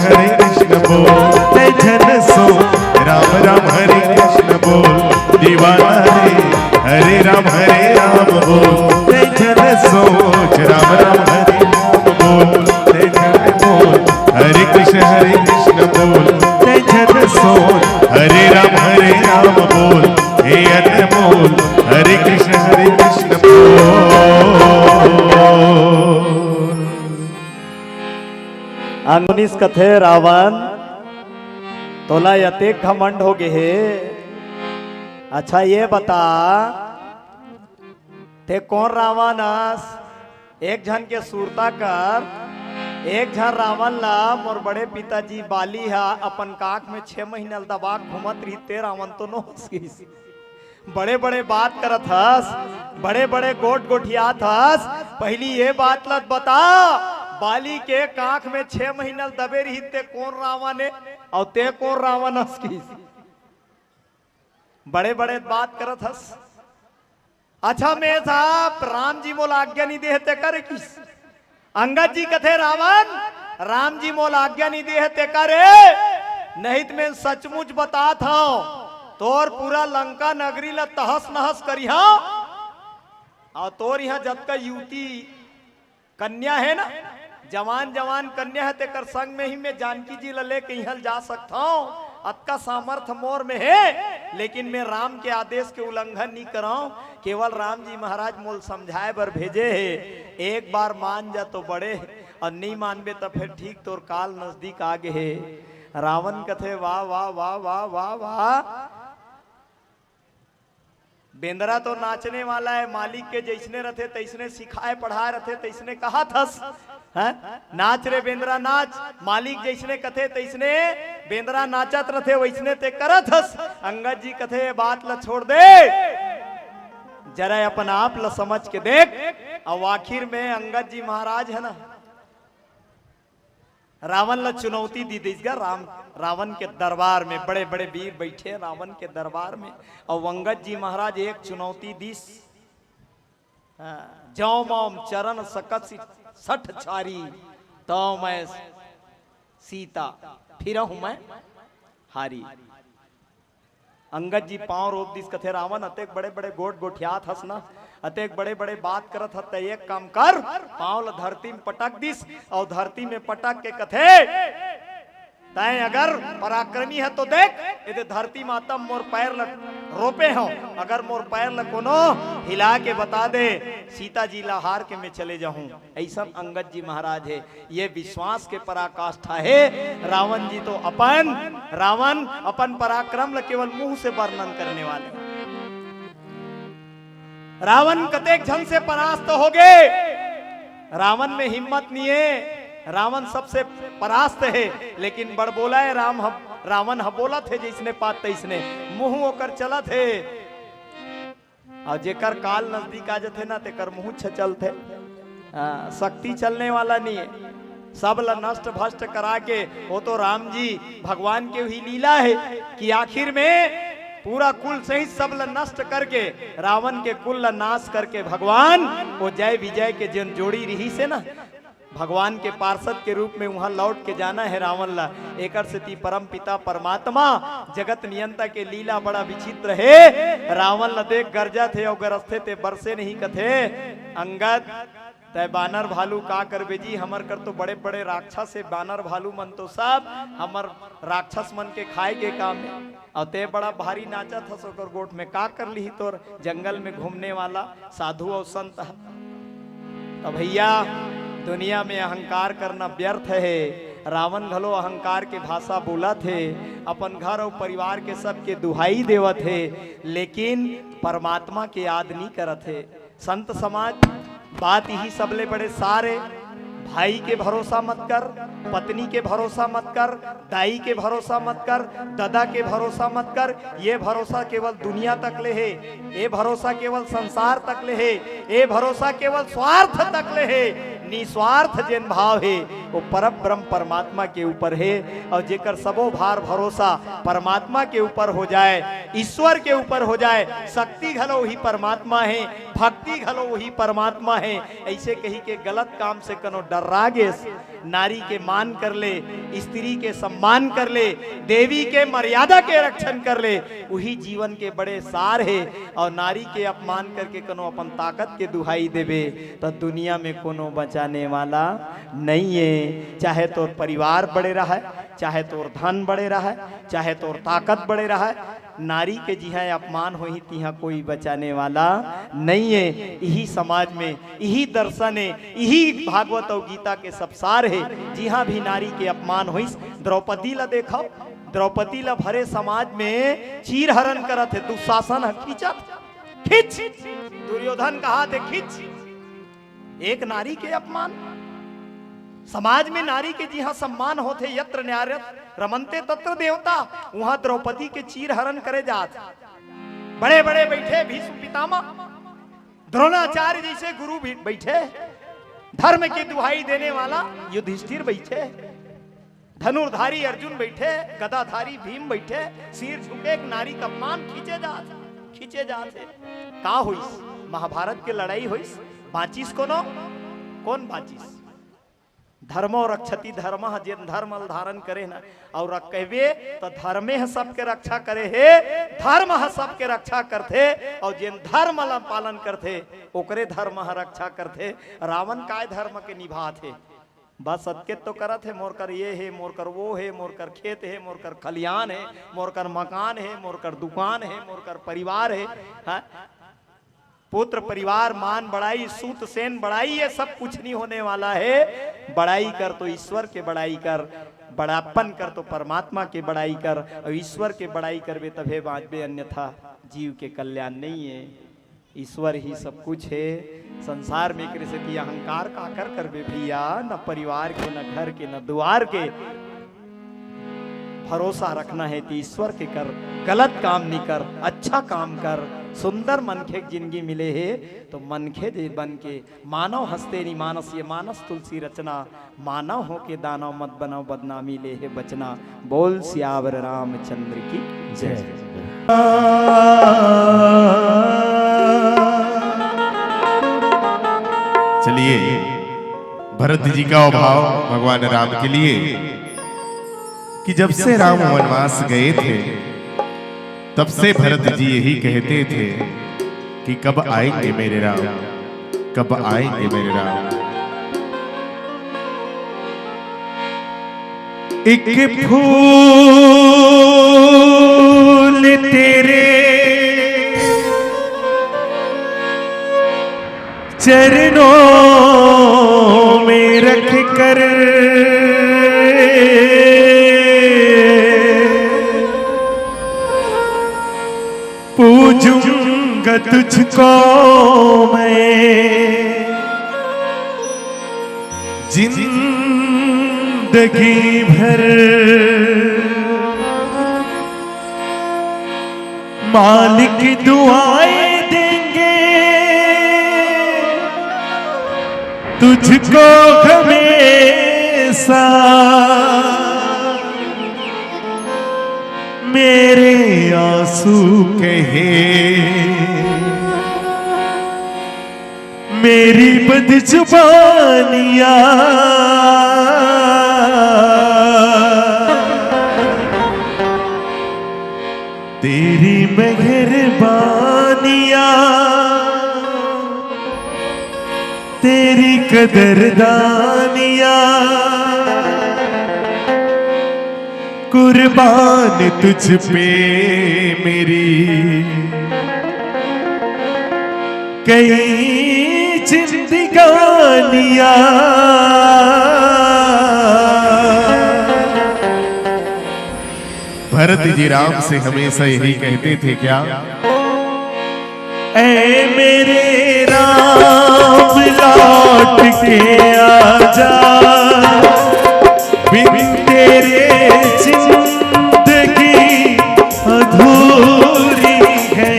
बोल ते जन सो, राम हरे कृष्ण बोल दीवाना रे। हरे राम बोल ते जन सोच, राम हरे बोल ते जन बोल, हरे कृष्ण बोल ते जन सोच, हरे राम बोल हे अनमोल, हरे कृष्ण बोल। अंगुनिस कथे रावण तोला यते घमंड हो गए हे। अच्छा ये बता ते कौन रावण एक जन के सूरता कर, एक जन रावण ला मोर बड़े पिताजी बाली है अपन काक में 6 महीना दबा घूमत रही। रावण तो नो बड़े बड़े बात करत हस, बड़े बड़े गोट गोठियात हस। पहली ये बात लत बता, बाली के काख में 6 महीना दबे रही ते कौन रावण है और ते कौन रावण हस की? बड़े बड़े बात करत हस। अच्छा मैं साहब राम जी मोल आज्ञा नहीं देते करे किस? अंगद जी कथे रावण राम जी मोल आज्ञा नहीं देते करे, नहीं तो मैं सचमुच बता था तोर पूरा लंका नगरी ला तहस नहस करिहा। और तोर यहाँ जब का युवती कन्या है ना जवान जवान कन्या है तेकर संग में ही मैं जानकी जी लले कहीं जा सकता हूँ। अतका सामर्थ मोर में है, लेकिन मैं राम के आदेश के उल्लंघन नहीं कराऊं। केवल राम जी महाराज मोल समझाए बर भेजे है। एक बार मान जा तो बड़े, और नहीं मानबे तो फिर ठीक तोर काल नजदीक आगे है। रावण कथे वाह वाह वाह वाह वाह वाह, बेंदरा तो नाचने वाला है, मालिक के जैसने रहते तैसने सिखाए पढ़ाए रहते तैसने कहा थस है? नाच रे बेंदरा नाच, मालिक जैसने कथे तैसने बेंदरा नाचत रहते वैसने ते करत हस। अंगद जी कथे बात ला छोड़ दे, जरा अपन आप ला समझ के देख। और आखिर में अंगद जी महाराज है ना, रावण ला चुनौती दी देगा। रावण के दरबार में बड़े बड़े वीर बैठे रावण के दरबार में, और अंगद जी महाराज एक चुनौती दिस, जौ मौम चरण सकत सठ छारी, तो मैं सीता फिर हूं मैं हारी। अंगद जी पांव रोप दिस कथे रावण अतेक बड़े बड़े गोट गोठियात हस ना, अतेक बड़े बड़े बात करत हत, एक काम कर पांव ला धरती में पटक दिस, और धरती में पटक के कथे तय अगर पराक्रमी है तो देख, यदि धरती माता मोर पैर ल रोपे हो, अगर मोर पैर ल कोनो हिला के बता दे सीता जी ला हार के मैं चले जाऊं। ऐसा अंगद जी महाराज है, ये विश्वास के पराकाष्ठा है। रावण जी तो रावण अपन पराक्रम ल केवल मुंह से वर्णन करने वाले। रावण कतेक झन से परास्त हो गए, रावण में हिम्मत नहीं है, रावण सबसे परास्त है, लेकिन बड़ बोला है रावण बोला थे जिसने पात तैसने मुंह होकर चला थे। और जेकर काल नजदीक आ जाते ना तेकर मुंह छचल थे। शक्ति चलने वाला नहीं है, सब ला नष्ट भ्रष्ट करा के, वो तो राम जी भगवान के ही लीला है कि आखिर में पूरा कुल सहित सब ला नष्ट करके, रावण के कुल ला नाश करके भगवान वो जय विजय के जन जोड़ी रही से ना, भगवान के पार्षद के रूप में वहां लौट के जाना है रावण ला। एकर से ती परम पिता परमात्मा जगत नियंता के लीला बड़ा विचित्र है। रावण ला देख गरजा थे और गरजते थे बरसे नहीं कथे। अंगद तय बानर भालू का करबे जी, हमर कर तो बड़े बड़े राक्षस है, बानर भालू मन तो सब हमर राक्षस मन के खाए के काम है। और ते बड़ा भारी नाचा था सोकर गोट में का कर ली तोर जंगल में घूमने वाला साधु और संत। तो भैया दुनिया में अहंकार करना व्यर्थ है। रावण घलो अहंकार के भाषा बोला थे, अपन घर और परिवार के सबके दुहाई देवत है, लेकिन परमात्मा के याद नहीं करत है। संत समाज बात यही सबले बड़े सारे, भाई के भरोसा मत कर, पत्नी के भरोसा मत कर, दाई के भरोसा मत कर, दादा के भरोसा मत कर। ये भरोसा केवल दुनिया तक ले है, ये भरोसा केवल संसार तक ले है, ये भरोसा केवल स्वार्थ तक ले है। निस्वार्थ जिन भाव है वो परम ब्रह्म परमात्मा के ऊपर है। और जेकर सबो भार भरोसा परमात्मा के ऊपर हो जाए, ईश्वर के ऊपर हो जाए, शक्ति घलो ही परमात्मा है, भक्ति घलो वही परमात्मा है। ऐसे कही के गलत काम से कनो डर्रागे, नारी के मान कर ले, स्त्री के सम्मान कर ले, देवी के मर्यादा के रक्षण कर ले, वही जीवन के बड़े सार है। और नारी के अपमान करके कनो अपन ताकत के दुहाई देवे तो दुनिया में कोनो बचाने वाला नहीं है। चाहे तोर परिवार बड़े रहा, चाहे तोर धन बड़े रहा, चाहे तोर ताकत बड़े रहा, नारी के जिहा अपमान हो ही तिहा कोई बचाने वाला नहीं है। यही समाज में यही दर्शन है, यही भागवत और गीता के सब सार है। जिहा भी नारी के अपमान हो, द्रौपदी ला देखो, द्रौपदी ला भरे समाज में चीर हरण करत है, दुशासन खींच, दुर्योधन कहा थे खींच, एक नारी के अपमान। समाज में नारी के जिहा सम्मान होते, यत्र न्यायत रमनते तत्र देवता, वहां द्रौपदी के चीर हरण करे जात। बड़े बड़े बैठे भीष्म पितामह, द्रोणाचार्य जैसे गुरु भी बैठे, धर्म की दुहाई देने वाला युधिष्ठिर बैठे, धनुर्धारी अर्जुन बैठे, गदाधारी भीम बैठे, सिर झुके एक नारी का अपमान खींचे जाते। का हुई महाभारत के लड़ाई हुई, बाचिस कौन बाचिस? धर्मो रक्षति धर्म, जिन धर्म धारण करे ना और कहवे तो धर्मे सबके रक्षा करे है, धर्म सबके रक्षा करते, और जिन धर्म पालन करते ओकरे धर्म रक्षा करते। रावण काय धर्म के निभा थे, बस सत्केत तो करत है, मोर कर ये है, मोर कर वो है, मोर कर खेत है, मोर कर खलियान है, मोर कर मकान है, मोर कर दुकान है, मोर कर परिवार है, हाँ? पुत्र परिवार मान बड़ाई सूत सेन बड़ाई, ये सब कुछ नहीं होने वाला है। बड़ाई कर तो ईश्वर के बड़ाई कर, बड़ापन कर तो परमात्मा के बड़ाई कर, और ईश्वर के बड़ाई करबे तभे बाँचबे, अन्यथा जीव के कल्याण नहीं है। ईश्वर ही सब कुछ है संसार में। कृष्ण की अहंकार का कर करबे भैया, न परिवार के, न घर के, न द्वार के। भरोसा रखना है तो ईश्वर के कर, गलत काम नहीं कर, अच्छा काम कर। सुंदर मनखे जिंदगी मिले है तो मनखे दे बन के मानव हंसते नहीं मानस, ये मानस तुलसी रचना। मानव हो के दानव मत बनाओ, बदनामी ले है बचना। बोल सियावर रामचंद्र की जय। चलिए भरत जी का भाव भगवान राम के लिए कि जब से राम वनवास गए थे तब से भरत जी यही कहते थे कि कब आएंगे मेरे राम, कब आएंगे मेरे राम। एक फूल तेरे चरणों में रख कर पूजूंगा तुझको मैं जिंदगी भर। मालिक दुआएं देंगे तुझको हमेशा, मेरे आंसू कहे मेरी बदजुबानियां, तेरी मेहरबानियां, तेरी कदरदानियां, कुर्बान तुझ पे मेरी कई जिंदगानियां। भरत जी राम से हमेशा यही कहते थे क्या, ऐ मेरे राम लौट के आजा, बिन तेरे जिंदगी अधूरी है।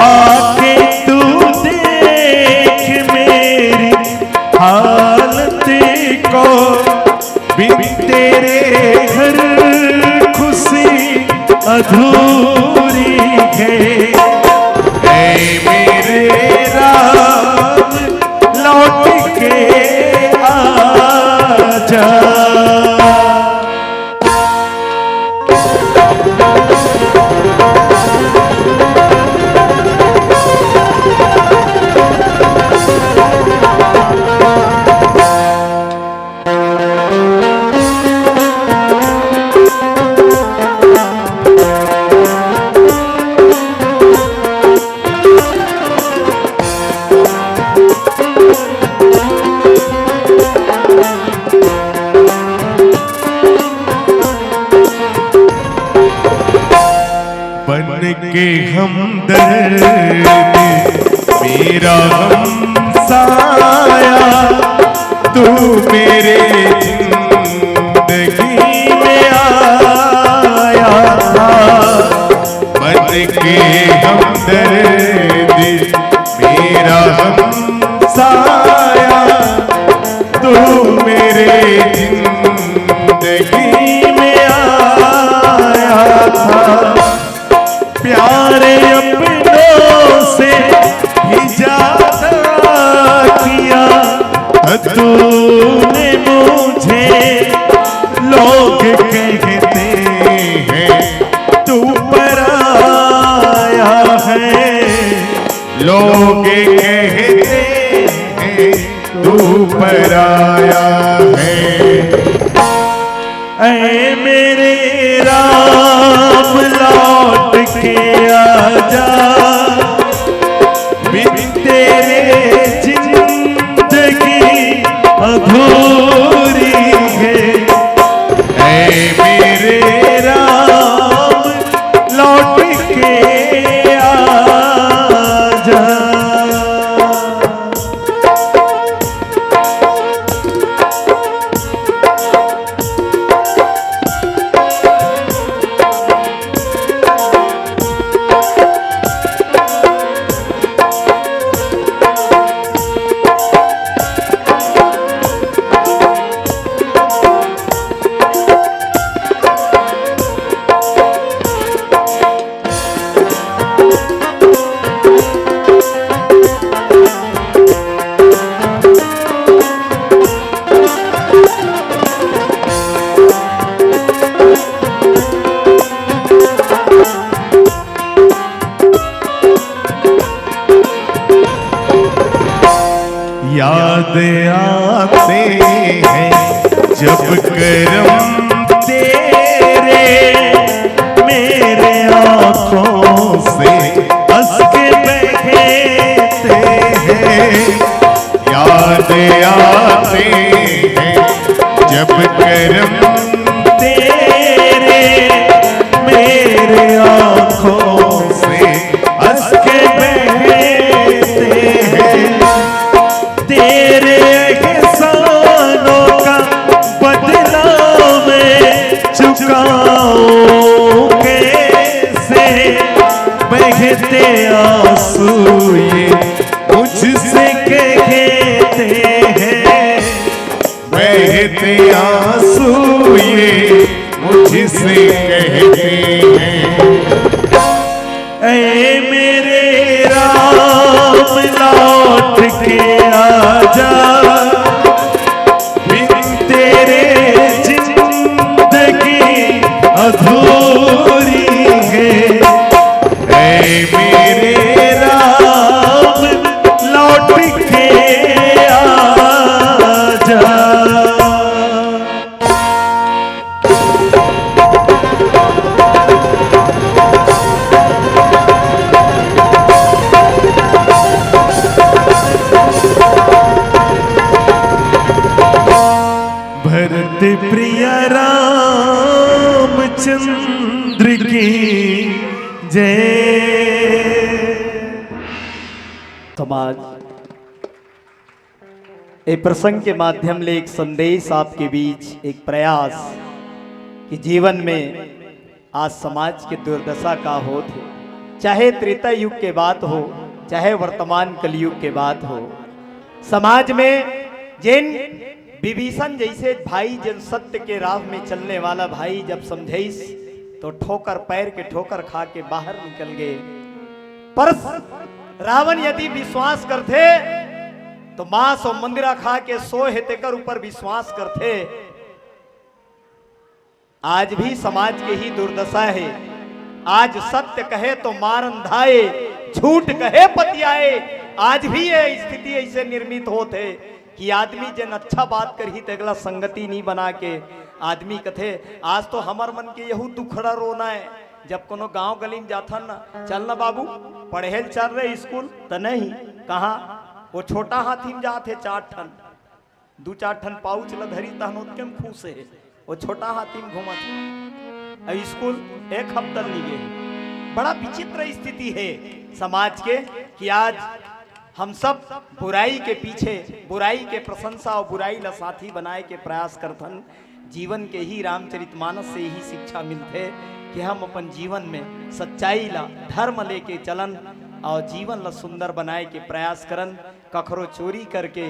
आके तू देख मेरी हालत को, बिन तेरे घर खुशी अधूरी है। ऐ मेरे राम लौट के आजा। के हमदर्द मेरा हमसाया, तू मेरे जिंदगी में आया। बन के हमदर्द मेरा हमसाया, तू मेरे जिंदगी में आया था। प्यारे अपनों से भी ज्यादा किया तूने मुझे। लोग कहते हैं तू पराया है, लोग कहते हैं तू पराया ऐ मेरे राम लौट के आजा, बिन तेरे जिंदगी अधूरी है। ऐ मेरे राम लौट के आजा। याद आते हैं जब करम तेरे, मेरे आँखों से हंस के बहते हैं। याद आते हैं जब करम तेरे, मेरे आँखों से हंस के बहते हैं। तेरे एहसानों का बदला मैं चुकाऊं कैसे, बहते आंसू ये मुझसे कहते हैं। बहते आंसू ये मुझसे कहते हैं। ऐ मेरे राम लौट के आजा, बिन तेरे जिंदगी अधूरी है। ऐ मेरे राम लौट के आजा। भरत प्रिय रामचंद्र की जय। समाज एक प्रसंग के माध्यम ले एक संदेश आपके बीच, एक प्रयास कि जीवन में आज समाज के दुर्दशा का हो थे, चाहे त्रेता युग के बात हो, चाहे वर्तमान कलयुग के बात हो। समाज में जिन विभीषण जैसे भाई, जिन सत्य के राह में चलने वाला भाई जब समझाइस तो ठोकर पैर के ठोकर खा के बाहर निकल गए। पर रावण यदि विश्वास करते तो मांस और मंदिरा खा के सो हेते कर ऊपर विश्वास करते। आज भी समाज के ही दुर्दशा है। आज सत्य कहे तो मारन धाये, झूठ कहे पतियाए। आज भी ये स्थिति ऐसे निर्मित होते कि आदमी जन अच्छा बात कर ही तगला संगति नहीं बना के आदमी कथे आज तो हमार मन के यहू दुखड़ा रोना है। जब कोनो गांव गली में जाथन ना, चल ना बाबू पढ़े चल रहे स्कूल तो नहीं, कहाँ वो छोटा हाथी में जाते 4 ठन 2-4 ठन पाउच ल धरी तहन उतके में खुश है। वो छोटा हाथी में घूमत अब स्कूल 1 हफ्ता नहीं गए। बड़ा विचित्र स्थिति है समाज के कि आज हम सब बुराई के पीछे, बुराई के प्रशंसा और बुराई ला साथी बनाए के प्रयास करथन। जीवन के ही रामचरितमानस से ही शिक्षा मिलते कि हम अपन जीवन में सच्चाई ला, धर्म लेके चलन और जीवन ला सुंदर बनाए के प्रयास करन। कखरो चोरी करके,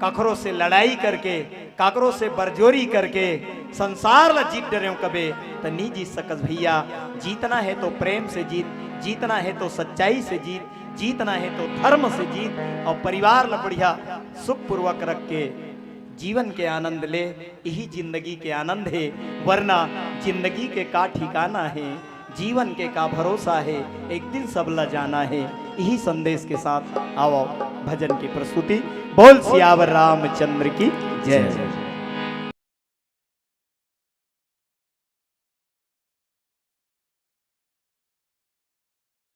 कखरो से लड़ाई करके, काकरो से बरजोरी करके संसार ला जीत डरे कबे तो नहीं जीत सकस भैया। जीतना है तो प्रेम से जीत, जीतना है तो सच्चाई से जीत, जीतना है तो धर्म से जीत और परिवार ला बढ़िया सुख पूर्वक रख के जीवन के आनंद ले। यही जिंदगी के आनंद है, वरना जिंदगी के का ठिकाना है, जीवन के का भरोसा है, एक दिन सब ला जाना है। यही संदेश के साथ आओ भजन की प्रस्तुति। बोल सियावर रामचंद्र की जय।